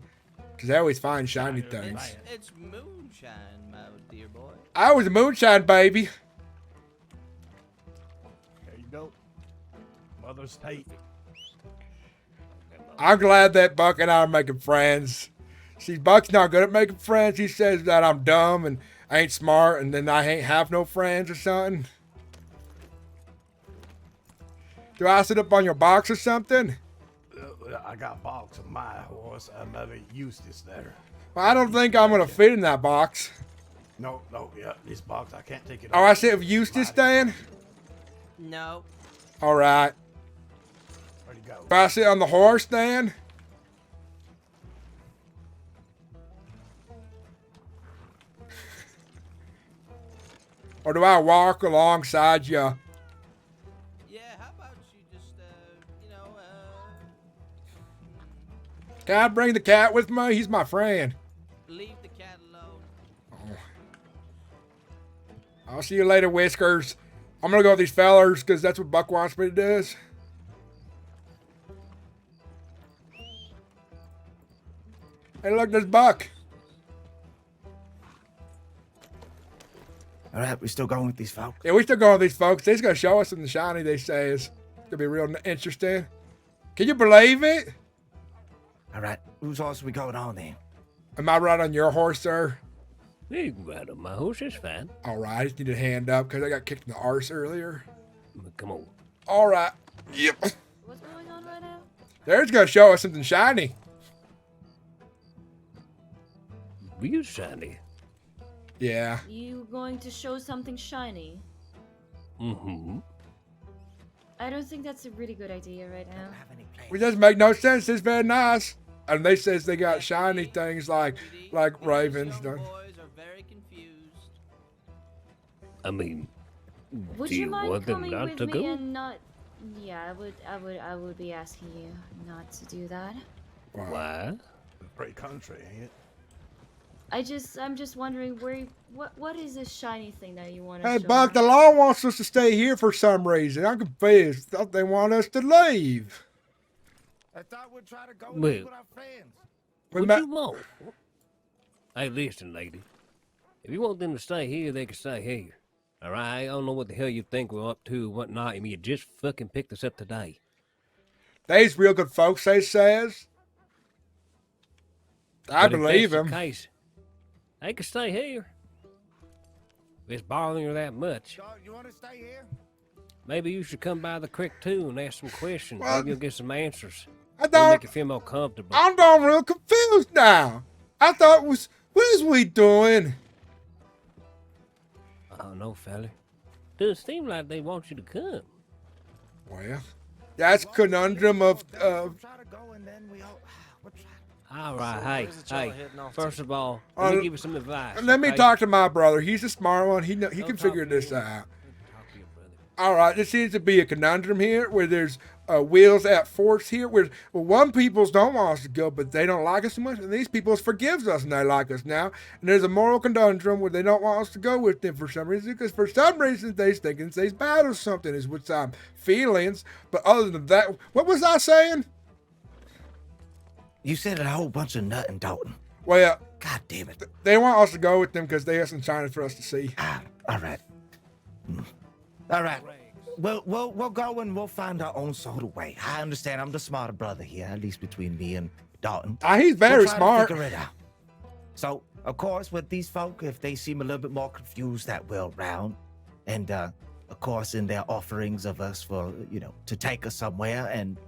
Because they always find shiny things. It's moonshine, my dear boy. I was a moonshine baby. There you go. Mother's hate. I'm glad that Buck and I are making friends. See, Buck's not good at making friends. He says that I'm dumb and I ain't smart and then I ain't have no friends or something. Do I sit up on your box or something? I got a box of my horse. Maybe Eustace there. Well, I don't think I'm going to fit in that box. No, yeah, this box, I can't take it Oh, off. I sit with Eustace then? No. All right. Where'd he go? If I sit on the horse then? Or do I walk alongside you? Yeah, how about you just, Can I bring the cat with me? He's my friend. leave the cat alone. I'll see you later, Whiskers. I'm gonna go with these fellers because that's what Buck wants me to do. Hey, look, there's Buck. All right, we still going with these folks? Yeah, we still going with these folks. They's gonna show us something shiny, they say. It's gonna be real interesting. Can you believe it? All right, whose horse are we going on then? Am I right on your horse, sir? You can ride on my horse, it's fine. All right, I just need a hand up because I got kicked in the arse earlier. Come on. All right. Yep. What's going on right now? They're just gonna show us something shiny. Real shiny. Yeah. You going to show something shiny? Mm-hmm. I don't think that's a really good idea right now. It doesn't make no sense. It's very nice. And they says they got shiny things like ravens. Boys are very confused. I mean, Would do you you mind want them coming not with to me go? and not? Yeah, I would be asking you not to do that. Why? Great country, ain't it? I'm just wondering what is this shiny thing that you want to Hey, show Buck, me? the law wants us to stay here for some reason. I'm confused. Thought they want us to leave. I thought we'd try to go Well, with our friends. What you want? Hey, listen, lady. If you want them to stay here, they can stay here. All right? I don't know what the hell you think we're up to or whatnot. I mean, you just fucking picked us up today. They's real good folks, they says. I But if believe that's them. the case, they can stay here. If it's bothering you that much, You want to stay here? maybe you should come by the creek too and ask some questions. Well, Maybe you'll get some answers. I It'll don't. make you feel more comfortable. I'm done real confused now. I thought what is we doing? I don't know, fella. Does seem like they want you to come. Well, that's conundrum of Try to go and then we all. We'll try. All right, where's it y'all hey. heading off First to? of all, let Uh, me give you some advice. Let me okay? talk to my brother. He's a smart one. He can talk figure to this him. out. Talk to your brother. All right, there seems to be a conundrum here where there's wheels at force here. Where one people's don't want us to go, but they don't like us so much, and these people's forgives us and they like us now. And there's a moral conundrum where they don't want us to go with them for some reason, because for some reason they thinking they's bad or something is what's feelings. But other than that, what was I saying? You said a whole bunch of nut and Dalton. Well, God damn it. they want us to go with them because they have some China for us to see. All right. All right. We'll go and we'll find our own sort of way. I understand. I'm the smarter brother here, at least between me and Dalton. He's very We'll try to smart. figure it out. So, of course, with these folk, if they seem a little bit more confused, that will round. And, of course, in their offerings of us for, to take us somewhere and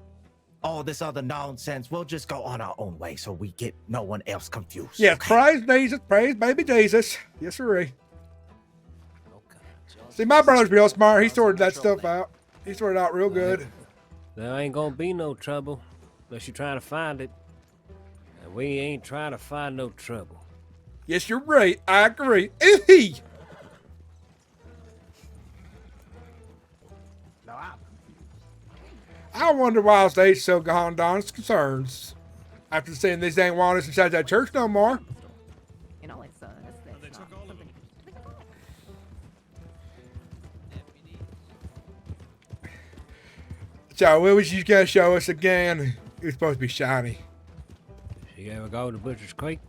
all this other nonsense, we'll just go on our own way so we get no one else confused. Yes, okay? praise Jesus, praise baby Jesus. Yes, sir. See, my brother's real smart. He sorted that stuff out. He sorted it out real good. There ain't gonna be no trouble unless you're trying to find it. And we ain't trying to find no trouble. Yes, you're right. I agree. Eehee. No, I'm I wonder why they so gone down its concerns after saying these ain't want us inside that church no more. You know, it's not something you can just So, what was you gonna show us again? It was supposed to be shiny. You ever go to Butcher's Creek?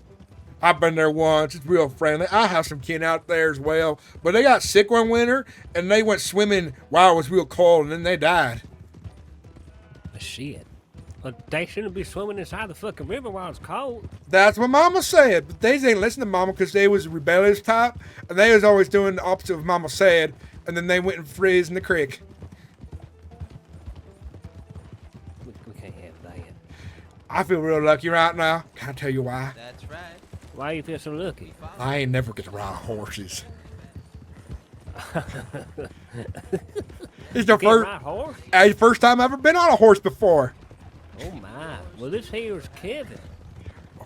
I've been there once. It's real friendly. I have some kin out there as well. But they got sick one winter, and they went swimming while it was real cold, and then they died. Shit. But they shouldn't be swimming inside the fucking river while it's cold. That's what Mama said. But they ain't listen to Mama because they was a rebellious type, and they was always doing the opposite of what Mama said, and then they went and frizz in the creek. We can't have that. I feel real lucky right now. Can I tell you why? That's right. Why you feel so lucky? I ain't never get to ride horses. It's the Can't ride horse? first time I've ever been on a horse before. Oh my. Well, this here's Kevin.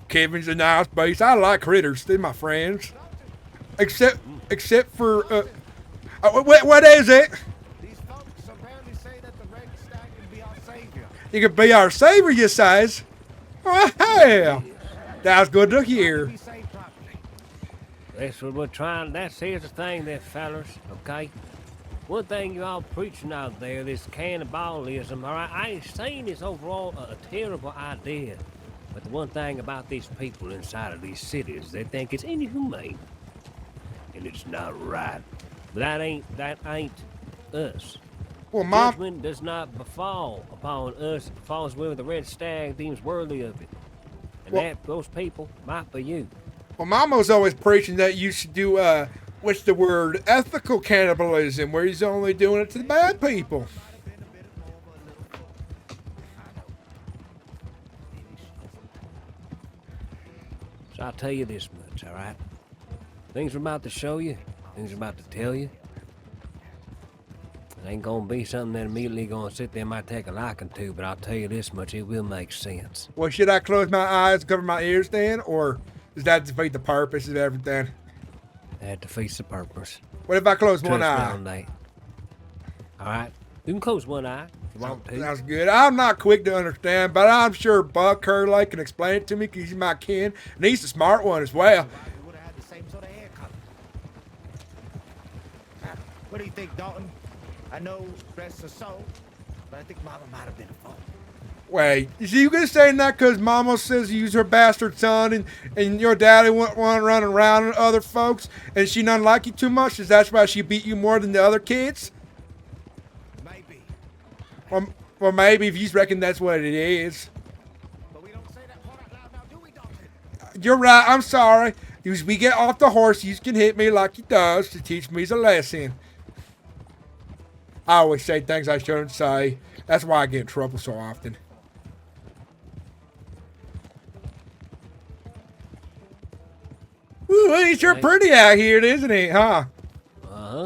Kevin's a nice beast. I like critters. They're my friends. Except for what is it? These folks apparently say that the red stag can be our savior. You could be our savior, you says. Well, hell, that's good to hear. Be saved properly. That's what we're trying. Here's the thing there, fellas, okay? One thing you all preaching out there, this cannibalism, all right? I ain't saying it's overall a terrible idea. But the one thing about these people inside of these cities, they think it's inhumane. and it's not right. But that ain't us. Well, Mom. Judgment does not befall upon us. It falls where the red stag deems worthy of it. And those people might be you. Well, Mama was always preaching that you should do, what's the word? Ethical cannibalism, where he's only doing it to the bad people. So I'll tell you this much, all right? Things I'm about to show you, things I'm about to tell you, it ain't gonna be something that immediately gonna sit there and might take a liking to, but I'll tell you this much, it will make sense. Well, should I close my eyes, cover my ears then, or does that defeat the purpose of everything? That defeats the purpose. What if I close one Trust me eye? on that. All right, you can close one eye if you want to. Sounds good. I'm not quick to understand, but I'm sure Buck Curlay can explain it to me because he's my kin, and he's the smart one as well. We would have had the same sort of hair color. What do you think, Dalton? I know rest her soul, but I think Mama might have been a fault. Wait, is you gonna say that because Mama says you use her bastard son and your daddy wouldn't want to run around with other folks and she doesn't like you too much? Is that why she beat you more than the other kids? Maybe. Well, maybe if you reckon that's what it is. But we don't say that part out loud now, do we, Dalton? You're right, I'm sorry. As we get off the horse, you can hit me like he does to teach me a lesson. I always say things I shouldn't say. That's why I get in trouble so often. Ooh, he's sure pretty out here, isn't he, huh?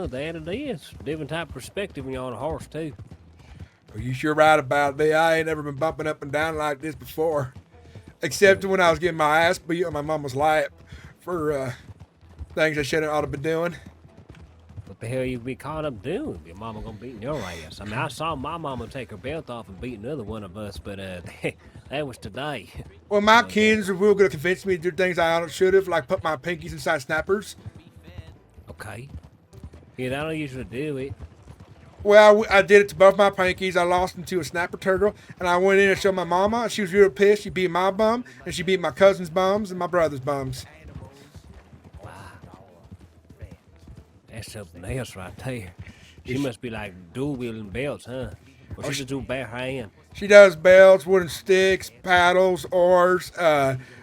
That it is. Different type of perspective when you're on a horse, too. Well, you sure right about that. I ain't never been bumping up and down like this before. Except when I was getting my ass beat on my mama's lap for things I shouldn't ought to be doing. What the hell you be caught up doing? Your mama gonna beat your ass. I mean, I saw my mama take her belt off and beat another one of us, but that was today. Well, my kids are real good to convince me to do things I should have, like put my pinkies inside snappers. Okay. Yeah, that'll usually do it. Well, I did it to both my pinkies. I lost them to a snapper turtle, and I went in and showed my mama. She was real pissed. She beat my bum, and she beat my cousin's bums and my brother's bums. Wow. That's something else right there. She must be like dual-wielding belts, huh? Or she just do bare hand. She does belts, wooden sticks, paddles, oars.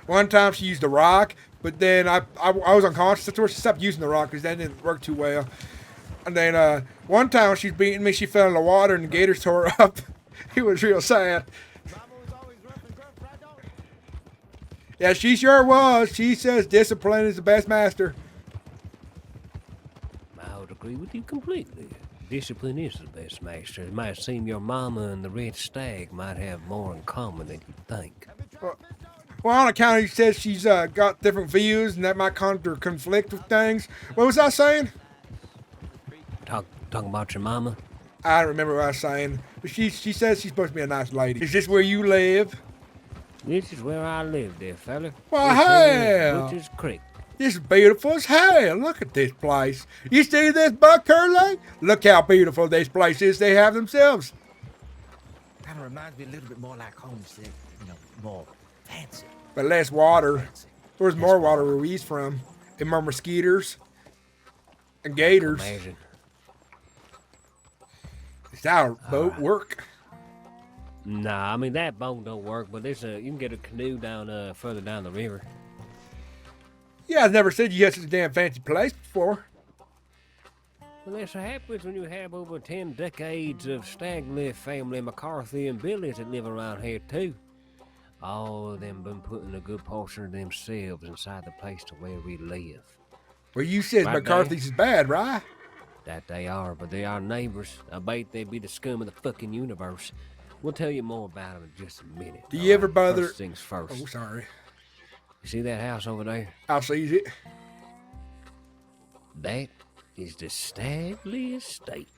One time she used a rock, but then I was unconscious. That's where she stopped using the rock because that didn't work too well. And then one time when she was beating me, she fell in the water and the gators tore her up. It was real sad. Yeah, she sure was. She says discipline is the best master. I would agree with you completely. Discipline is the best master. It might seem your mama and the red stag might have more in common than you think. Well, on account of you said she's got different views and that might conflict with things. What was I saying? Talking about your mama? I don't remember what I was saying. But she says she's supposed to be a nice lady. Is this where you live? This is where I live, dear fella. Well, hell. Butcher's Creek. This is beautiful as hell. Look at this place. You see this, Buck Curlay? Look how beautiful this place is they have themselves. Kind of reminds me a little bit more like homestead, more fancy. But less water. There's more water where he's from. And more mosquitoes. And gators. Imagine. Does our boat work? Nah, I mean, that boat don't work, but there's you can get a canoe down further down the river. Yeah, I've never said you had such a damn fancy place before. Well, that's what happens when you have over 10 decades of Stagliff family, McCarthy and Billy's that live around here, too. All of them been putting a good portion of themselves inside the place to where we live. Well, you said Right McCarthy's is bad, right? That they are, but they are neighbors. I bet they be the scum of the fucking universe. We'll tell you more about them in just a minute. Do you ever Alright, bother... First things first. Oh, sorry. You see that house over there? I'll seize it. That is the Stagley Estate.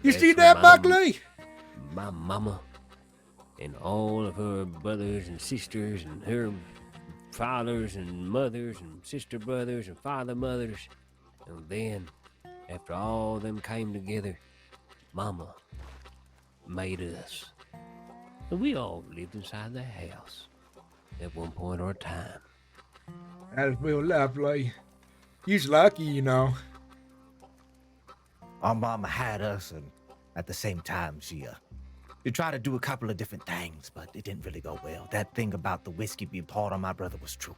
You That's see that, my- Buckley? My mama and all of her brothers and sisters and her fathers and mothers and sister brothers and father mothers. And then, after all them came together, Mama made us. And we all lived inside the house at one point or a time. That is real lovely. You's lucky, you know. Our mama had us, and at the same time, she tried to do a couple of different things, but it didn't really go well. That thing about the whiskey being poured on my brother was true.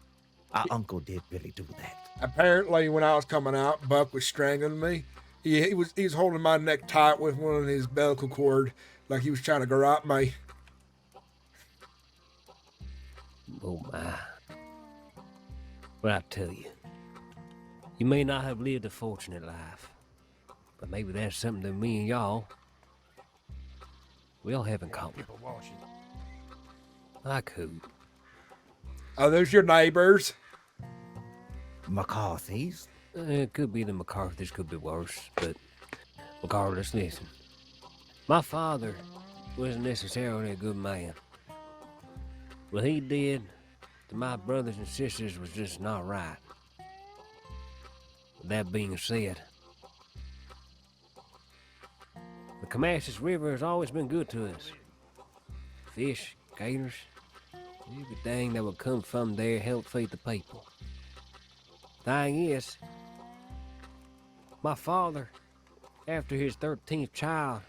Our uncle did really do that. Apparently, when I was coming out, Buck was strangling me. He was holding my neck tight with one of his umbilical cord, like he was trying to garrote me. Oh my. Well, I tell you, you may not have lived a fortunate life, but maybe that's something that me and y'all, we all have in common. I could. Are those your neighbors? McCarthy's? It could be the McCarthy's, could be worse, but regardless, listen. My father wasn't necessarily a good man. What he did to my brothers and sisters was just not right. With that being said, the Comanches River has always been good to us. Fish, gators, everything that would come from there helped feed the people. Thing is, my father, after his 13th child,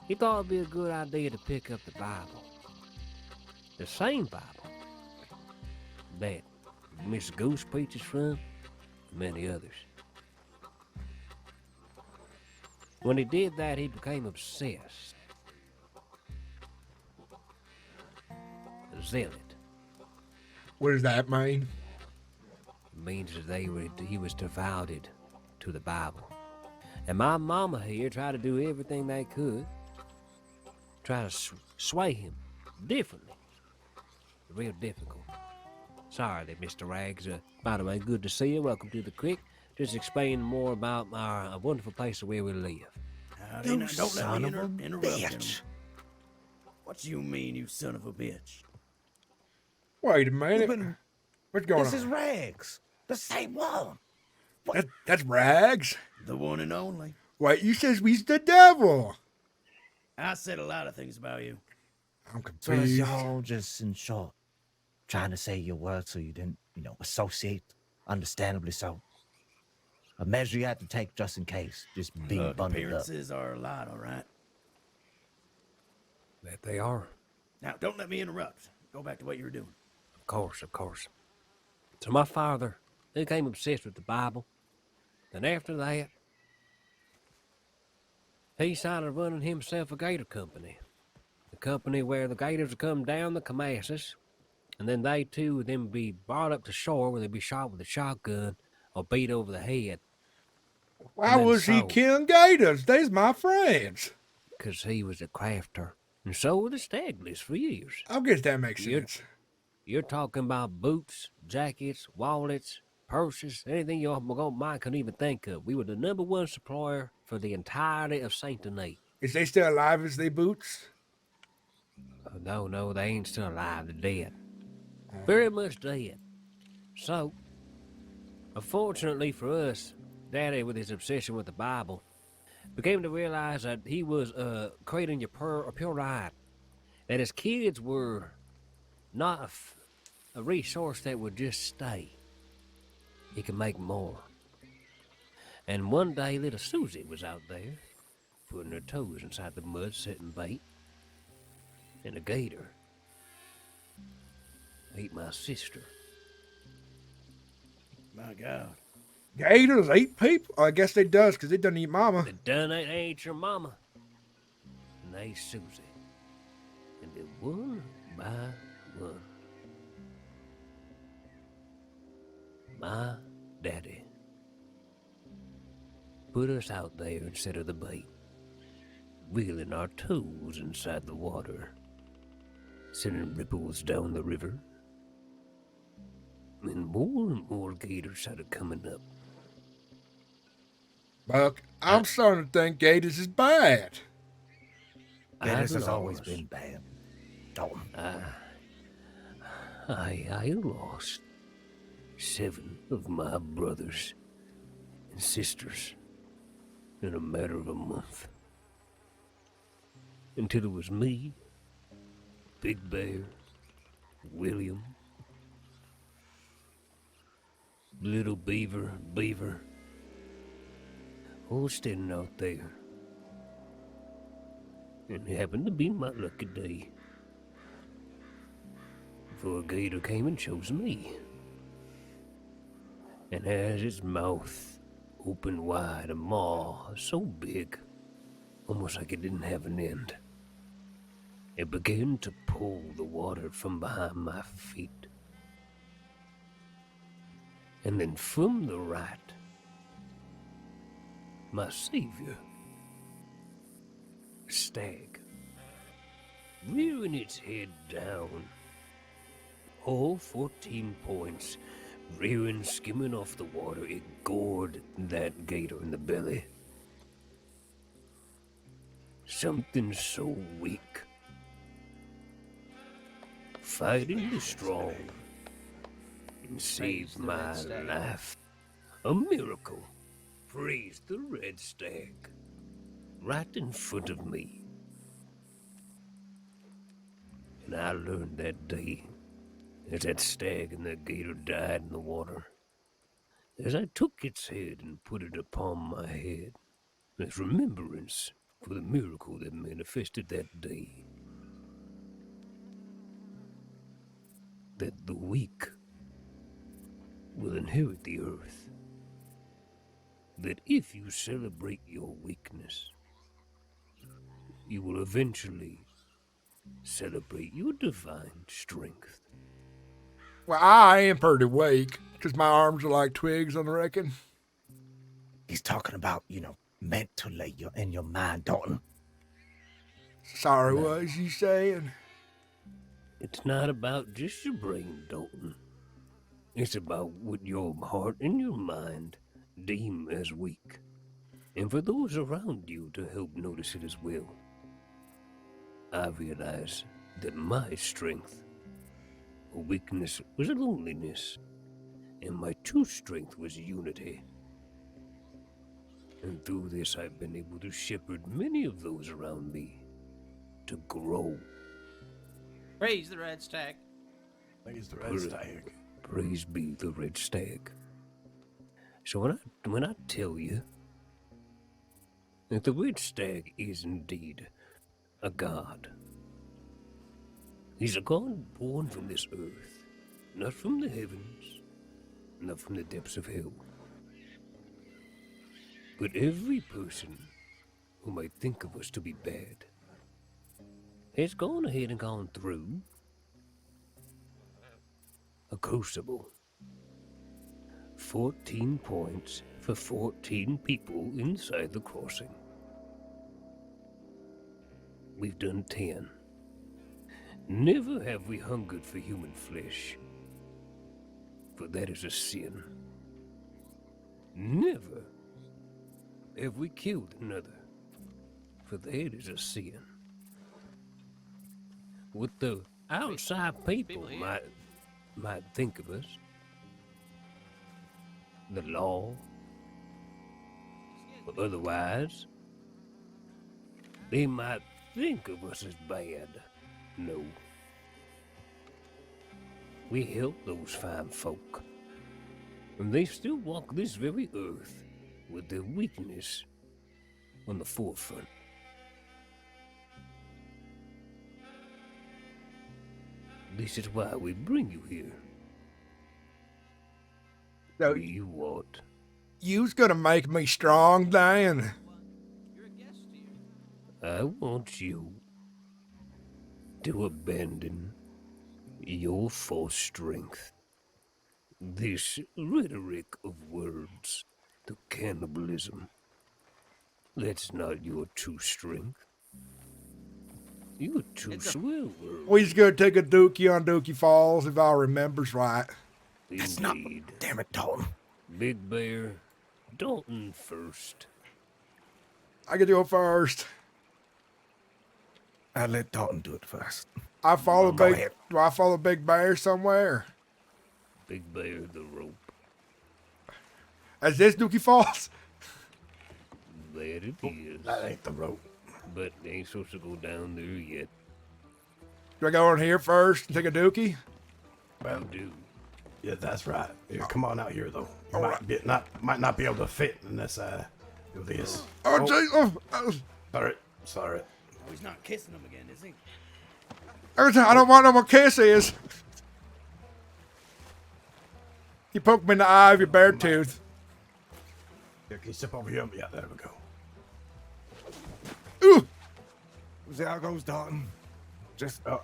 he thought it'd be a good idea to pick up the Bible. The same Bible that Miss Goose preaches from, and many others. When he did that, he became obsessed. A zealot. What does that mean? It means that he was devoted to the Bible. And my mama here tried to do everything they could, try to sway him differently. Real difficult. Sorry there, Mr. Rags. By the way, good to see you. Welcome to the creek. Just explain more about our wonderful place where we live. Don't let me interrupt, bitch. What you mean, you son of a bitch? Wait a minute. What's going on? This is Rags. The same one. That's Rags? The one and only. Wait, you says we's the devil. I said a lot of things about you. I'm So is confused. y'all just, in short, trying to say your words so you didn't, associate, understandably so? A measure you had to take just in case, just being Look, bundled up. appearances are a lot, all right? That they are. Now, don't let me interrupt. Go back to what you were doing. Of course, of course. So my father, he became obsessed with the Bible. Then after that, he started running himself a gator company. A company where the gators would come down the Comanches, and then they too would then be brought up to shore where they'd be shot with a shotgun or beat over the head. Why was he killing gators? They's my friends. Because he was a crafter, and so were the Staglies for years. I guess that makes sense. You're talking about boots, jackets, wallets, purses, anything your mind couldn't even think of. We were the #1 supplier for the entirety of Saint Denis. Is they still alive as they boots? No, they ain't still alive. They're dead. Very much dead. So, unfortunately for us, Daddy, with his obsession with the Bible, began to realize that he was creating a pure right. That his kids were not a resource that would just stay. He could make more. And one day, little Susie was out there, putting her toes inside the mud, setting bait. And a gator ate my sister. My God. Gators eat people? I guess they does, because they done eat mama. They done ate your mama. And they Susie. And then one by one, my daddy put us out there instead of the bait, wheeling our toes inside the water, sending ripples down the river. And more gators started coming up. Buck, I'm starting to think gators is bad. Gators has always been bad. Dalton. I lost 7 of my brothers and sisters in a matter of a month. Until it was me, Big Bear, William, Little beaver, all standing out there. And it happened to be my lucky day. For a gator came and chose me. And has its mouth open wide, a maw so big, almost like it didn't have an end. It began to pull the water from behind my feet. And then from the right, my savior, stag, rearing its head down, all 14 points, rearing, skimming off the water, it gored that gator in the belly. Something so weak, fighting the strong, and saved my life. A miracle. Praise the red stag, right in front of me. And I learned that day, as that stag and that gator died in the water, as I took its head and put it upon my head, as remembrance for the miracle that manifested that day, that the weak will inherit the earth. That if you celebrate your weakness, you will eventually celebrate your divine strength. Well, I am pretty weak, because my arms are like twigs, I reckon. He's talking about, mentally in your mind, Dalton. Sorry, what is he saying? It's not about just your brain, Dalton. It's about what your heart and your mind deem as weak, and for those around you to help notice it as well. I realize that my strength or weakness was loneliness, and my true strength was unity. And through this, I've been able to shepherd many of those around me to grow. Praise the red stag. Praise the red stag. Praise be the red stag. So when I tell you that the red stag is indeed a god, he's a god born from this earth, not from the heavens, not from the depths of hell. But every person who might think of us to be bad has gone ahead and gone through a crucible. 14 points for 14 people inside the crossing. We've done 10. Never have we hungered for human flesh, for that is a sin. Never have we killed another, for that is a sin. What the outside people might think of us, the law, or otherwise, they might think of us as bad. No. We help those fine folk, and they still walk this very earth with their weakness on the forefront. This is why we bring you here. So, we what? You's gonna make me strong, Dan. I want you to abandon your false strength. This rhetoric of words, the cannibalism, that's not your true strength. You're too swell. We just gonna take a dookie on Dookie Falls if I remembers right. That's not. Damn it, Dalton. Big Bear, Dalton first. I get to go first. I'll let Dalton do it first. I follow Go Big. ahead. Do I follow Big Bear somewhere? Big Bear, the rope. Is this Dookie Falls? That it is. That ain't the rope. But they ain't supposed to go down there yet. Do I go in here first and take a dookie? Well, do. Yeah, that's right. Here, come on out here, though. You might not be able to fit unless I do this. Oh, jeez. Sorry. Oh, he's not kissing him again, is he? I don't want no more kisses. You poked me in the eye with your bare tooth. Here, can you step over here? Yeah, there we go. Ooh. See how it goes, Dalton. Just go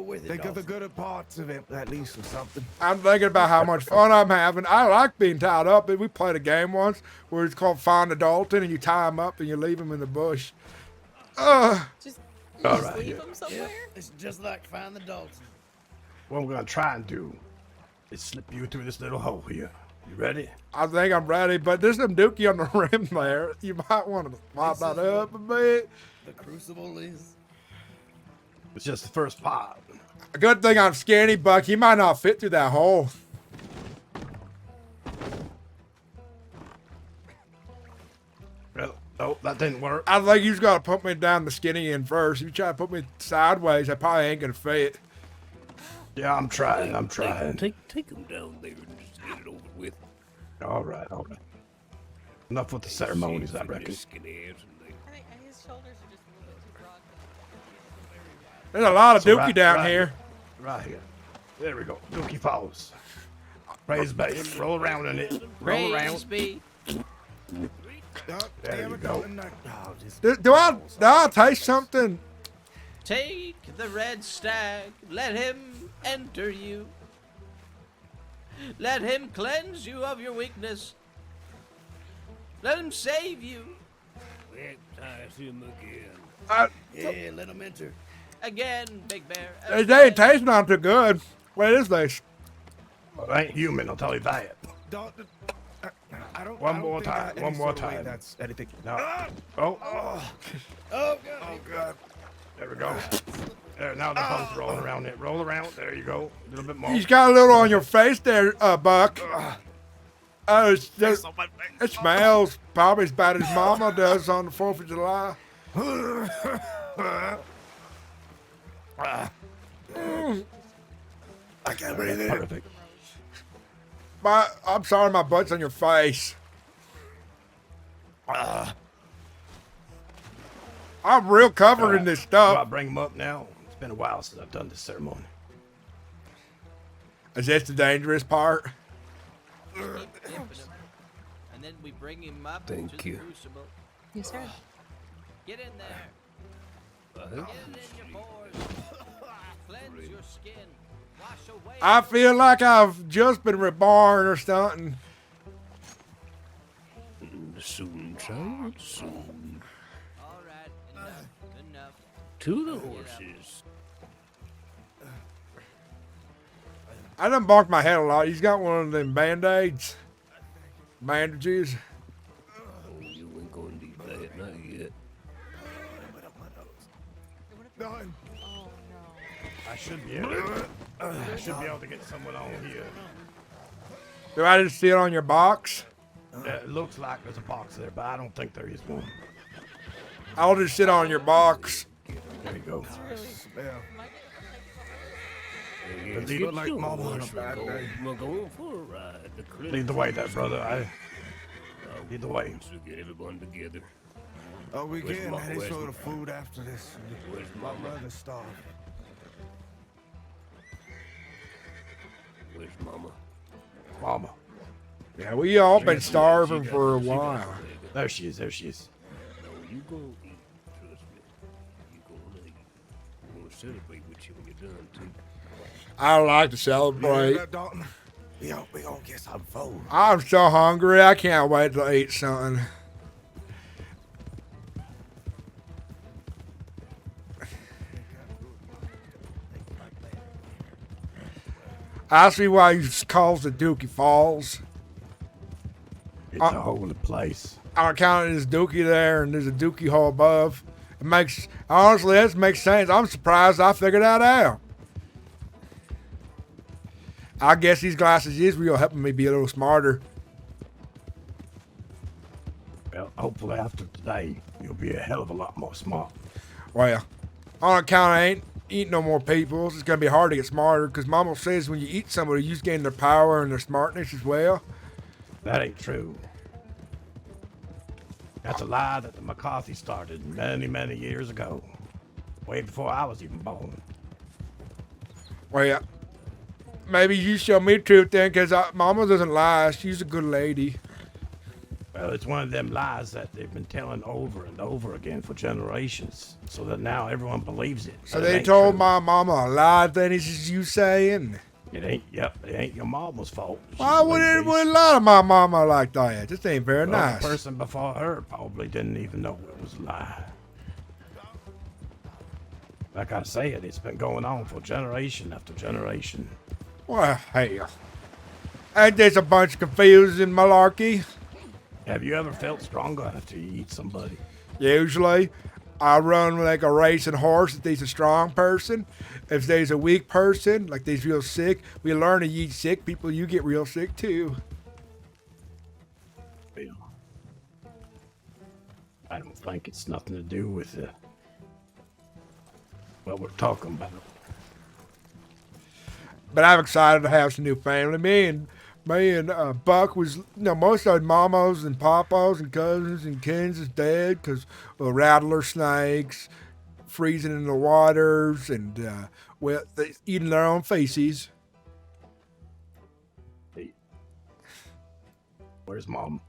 with it. think of the good parts of it, at least, or something. I'm thinking about how much fun I'm having. I like being tied up. We played a game once where it's called Find the Dalton, and you tie him up and you leave him in the bush. Just All right, leave him somewhere? Yeah, it's just like Find the Dalton. What I'm gonna try and do is slip you through this little hole here. You ready? I think I'm ready, but there's some dookie on the rim there. You might want to mop that up a bit. The crucible is. It's just the first part. A good thing I'm skinny, Buck. You might not fit through that hole. Well, oh, that didn't work. I think you just got to put me down the skinny end first. If you try to put me sideways, I probably ain't going to fit. Yeah, I'm trying. Take him down there and just get it over with. All right. Enough with the ceremonies, I reckon. I think his shoulders are just a little bit too broad. There's a lot of So dookie down here. Right here. There we go. Dookie Falls. Praise base. Roll around in it. Roll around. Be. There you go. Do I taste something? Take the red stag, let him enter you. Let him cleanse you of your weakness. Let him save you. Baptize him again. Yeah, let him enter. Again, Big Bear. They ain't tasting not too good. What is this? Well, I ain't human, I'll tell you that. One more time. That's anything. No. Oh, God. There we go. There, now the boat's rolling around it. Roll around. There you go. A little bit more. He's got a little on your face there, Buck. Oh, it smells probably as bad as Mama does on the 4th of July. I can't breathe in. Perfect. I'm sorry, my butt's on your face. I'm real covered in this Do I stuff. bring him up now? It's been a while since I've done this ceremony. Is this the dangerous part? And then we bring him up Thank to you. the crucible. Yes, sir. Get in there. Get it in your pores. Cleanse your skin. Wash away. I feel like I've just been reborn or something. Soon, child, soon. All right, enough. To the horses. I done bonked my head a lot. He's got one of them band-aids. Bandages. Oh, you ain't gonna need that, not yet. Oh no. I should be able to get someone on here. Do I just see it on your box? It looks like there's a box there, but I don't think there is one. I'll just sit on your box. There you go. Yes, lead get it like your Mama on a horse, bad we're day. We're going for a ride. The Lead the way there, brother. Lead the way. So get everyone together. Oh, we Where's getting Ma- any where's sort Ma- of food after this? Where's My Mama? brother's starving. Where's Mama? Mama. Yeah, we all been starving for a while. There she is. No, you gonna eat. Trust me. You gonna eat. We're gonna celebrate with you when you're done, too. I like to You hear celebrate. that, Dalton? We gonna get some food. I'm so hungry. I can't wait to eat something. I see why he calls it Dookie Falls. It's a holy place. On account of this Dookie there, and there's a Dookie hole above. It makes, honestly, that makes sense. I'm surprised I figured that out. I guess these glasses is real helping me be a little smarter. Well, hopefully after today, you'll be a hell of a lot more smart. Well, on account eat no more people. It's gonna be hard to get smarter because Mama says when you eat somebody, you just gain their power and their smartness as well. That ain't true. That's a lie that the McCarthy started many, many years ago. Way before I was even born. Well, maybe you show me the truth then, because Mama doesn't lie. She's a good lady. Well, it's one of them lies that they've been telling over and over again for generations, so that now everyone believes it. So But it they ain't told true. my mama a lie, then is you saying? It ain't. Yep, it ain't your mama's fault. She's Why would way it beast. lie to my mama like that? This ain't very Well, nice. The person before her probably didn't even know it was a lie. Like I said, it's been going on for generation after generation. Well, hell. Ain't this a bunch of confusing malarkey? Have you ever felt stronger after you eat somebody? Usually, I run like a racing horse if there's a strong person. If there's a weak person, like they's real sick, we learn to eat sick people, you get real sick too. I don't think it's nothing to do with what we're talking about. But I'm excited to have some new family. Me and Buck was, most of our mamas and papas and cousins and kins is dead because of rattler snakes, freezing in the waters, and they eating their own feces. Hey. Where's Mom?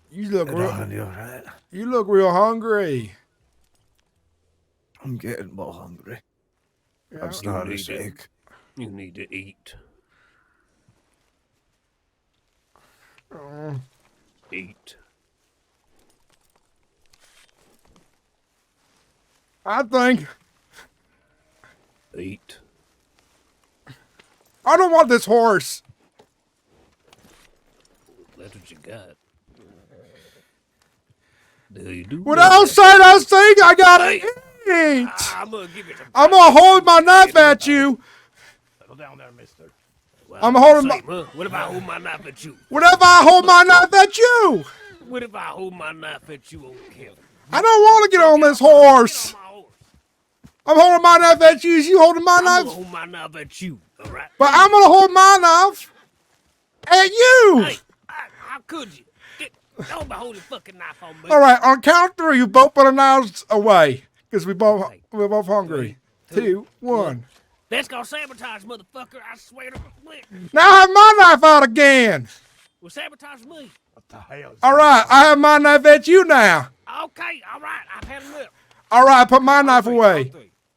You look real. You all right? You look real hungry. I'm getting more hungry. Yeah. I'm starting to shake. You need to eat. Eat. I think Eat. I don't want this horse. That's what you got. Do you do? What else say those things? I gotta eat. I'm gonna give you some. I'm gonna hold my knife at you. Settle down there, mister. Well, I'm holding my. What if I hold my knife at you? What if I hold my knife at you? What if I hold my knife at you on camera? I don't want to get on this horse. I'm holding my knife at you. Is you holding my I'm knife? gonna hold my knife at you. All right. But I'm gonna hold my knife at you. Hey, how could you? Don't hold your fucking knife on me. All right, on count of 3, you both put our knives away because we're both hungry. 2, 1. Let's go sabotage, motherfucker. I swear to God. Now I have my knife out again. Well, sabotage me. What the hell? All right, I have my knife at you now. Okay, all right. I've had enough. All right, put my knife away.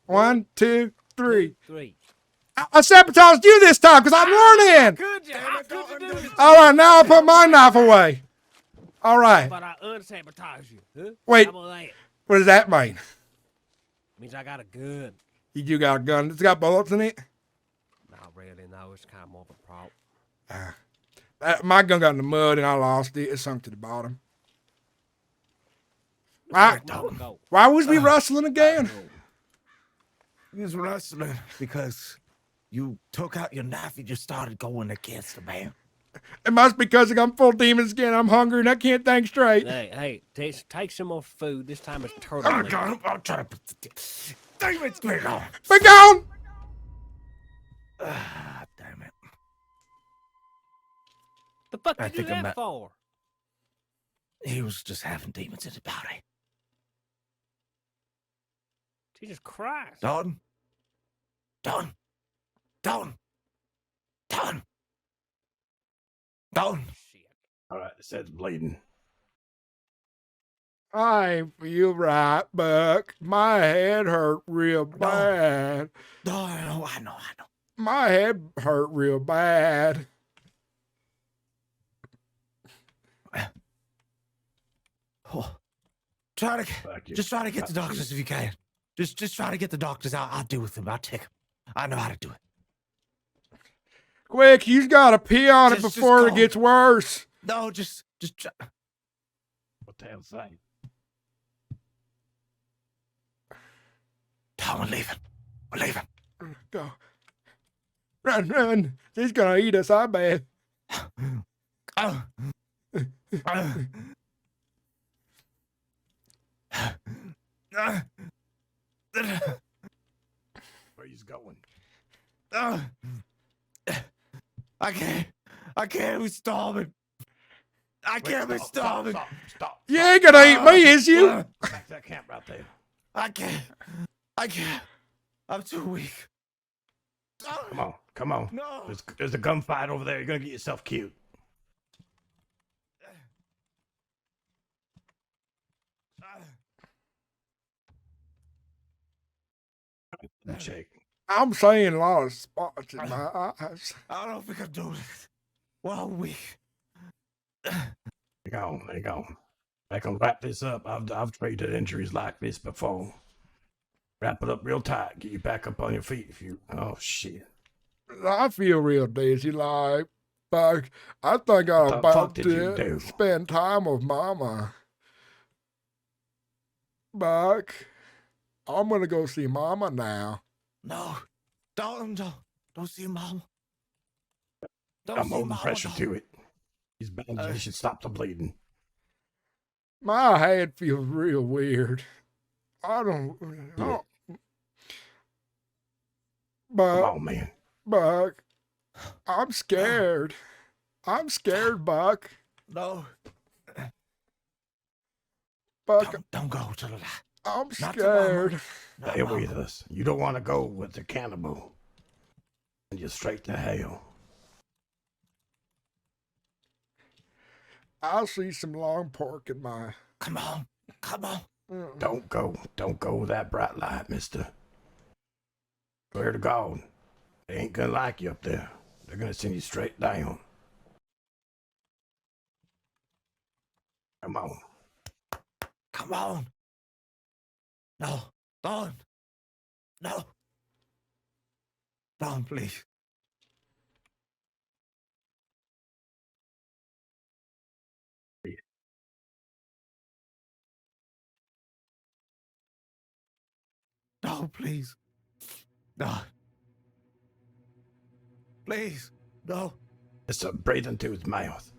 1, 2, 3. 3. I sabotaged you this time because I'm learning. Could you? How could you do this? All right, now I put my knife away. All right. But I unsabotage you. Huh? Wait. How about that? What does that mean? Means I got a gun. You got a gun. It's got bullets in it? Not really, no. It's kind of more of a prop. My gun got in the mud and I lost it. It sunk to the bottom. Why was we wrestling again? We was wrestling because you took out your knife and just started going against the man. It must be because I'm full demon skin. I'm hungry and I can't think straight. Hey, take some more food. This time it's turtle. I'm trying to put the demon skin on. Be gone! Damn it. The fuck I did you think I'm that for? He was just having demons in his body. Jesus Christ. Dalton? Dalton? Dalton? Dalton? Dalton? All right, it says bleeding. I feel right, Buck. My head hurt real bad. No, I know. My head hurt real bad. Oh, try to get the doctors if you can. Just try to get the doctors out. I'll deal with them. I'll take them. I know how to do it. Quick, he's got to pee on it before it gets worse. No, just try. What the hell say? Tom, we're leaving. We're leaving. Go. Run. He's going to eat us, I bet. Where he's going? I can't be starving. I can't be starving. Stop. You ain't gonna eat me, is you? Back to that camp right there. I can't. I'm too weak. Come on. No. There's a gunfight over there. You're gonna get yourself killed. Check. I'm seeing a lot of spots in my eyes. I don't think I'm doing it. Well, weak. Hang on. I can wrap this up. I've treated injuries like this before. Wrap it up real tight. Get you back up on your feet if you. Oh shit. I feel real dizzy, like, Buck. I think I'm What the about fuck did you to do? spend time with Mama. Buck, I'm gonna go see Mama now. No, don't see Mama. I'm holding pressure to it. These bandages should stop the bleeding. My head feels real weird. I don't. Buck, Come on, man. Buck, I'm scared. I'm scared, Buck. No. Buck, Don't go to the light. I'm Not scared. Stay with us. You don't want to go with the cannibal. And you're straight to hell. I'll see some long pork in my. Come on. Don't go with that bright light, mister. Swear to God, they ain't gonna like you up there. They're gonna send you straight down. Come on. No, Dawn. No. Dawn, please. No, please. No. Please. No. Just breathe into his mouth.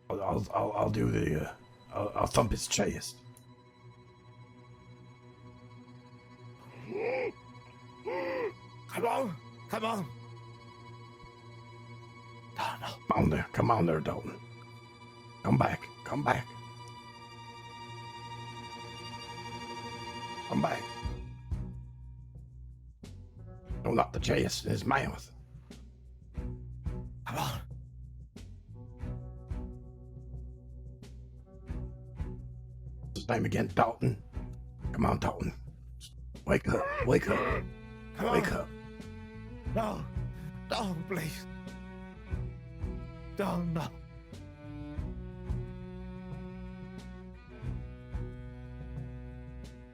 I'll do the. I'll thump his chest. Come on. No. Come on there, Dalton. Come back. Come back. Don't knock the chest in his mouth. Come on. What's his name again? Dalton. Come on, Dalton. Wake up. Come on. No. Dawn, please. Dawn, no.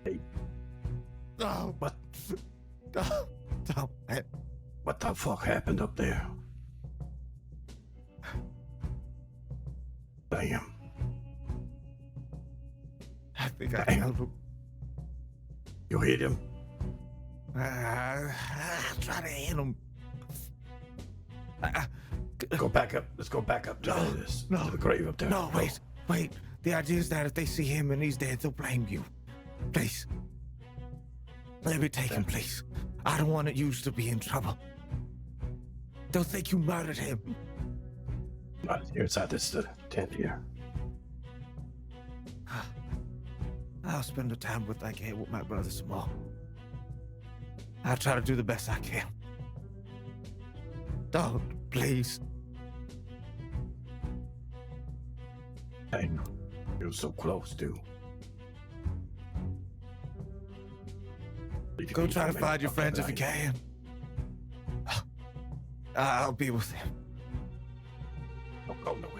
Hey. No, but... Don't. What the fuck happened up there? Damn. I think I killed him. You hit him? I'm trying to hit him. Go back up. Let's go back up to the grave up there. No, wait. The idea is that if they see him and he's dead, they'll blame you. Please. Let me take him, please. I don't want you to be in trouble. They'll think you murdered him. Right here inside this tent here. I'll spend the time I can with my brother some more. I'll try to do the best I can. Don't, please. Hey, you're so close, dude. Go try to find your friends if you can. I'll be with them. Don't go nowhere.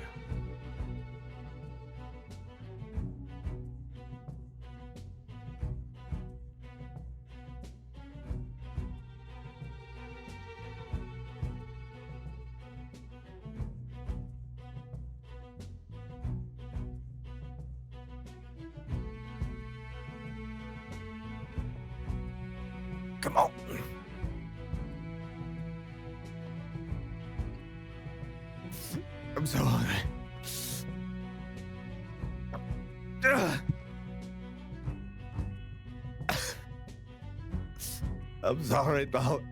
Come on. I'm sorry. I'm sorry, dog.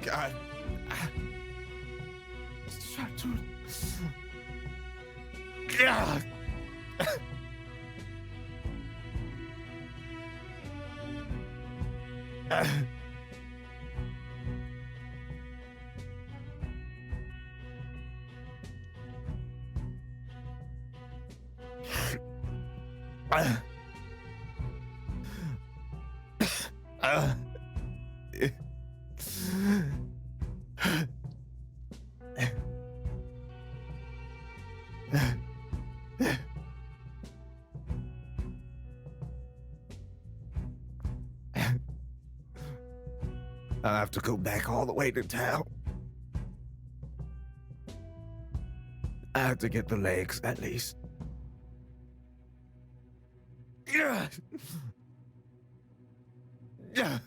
God. Shut to. God. I have to go back all the way to town. I have to get the legs, at least. Yeah. Yeah.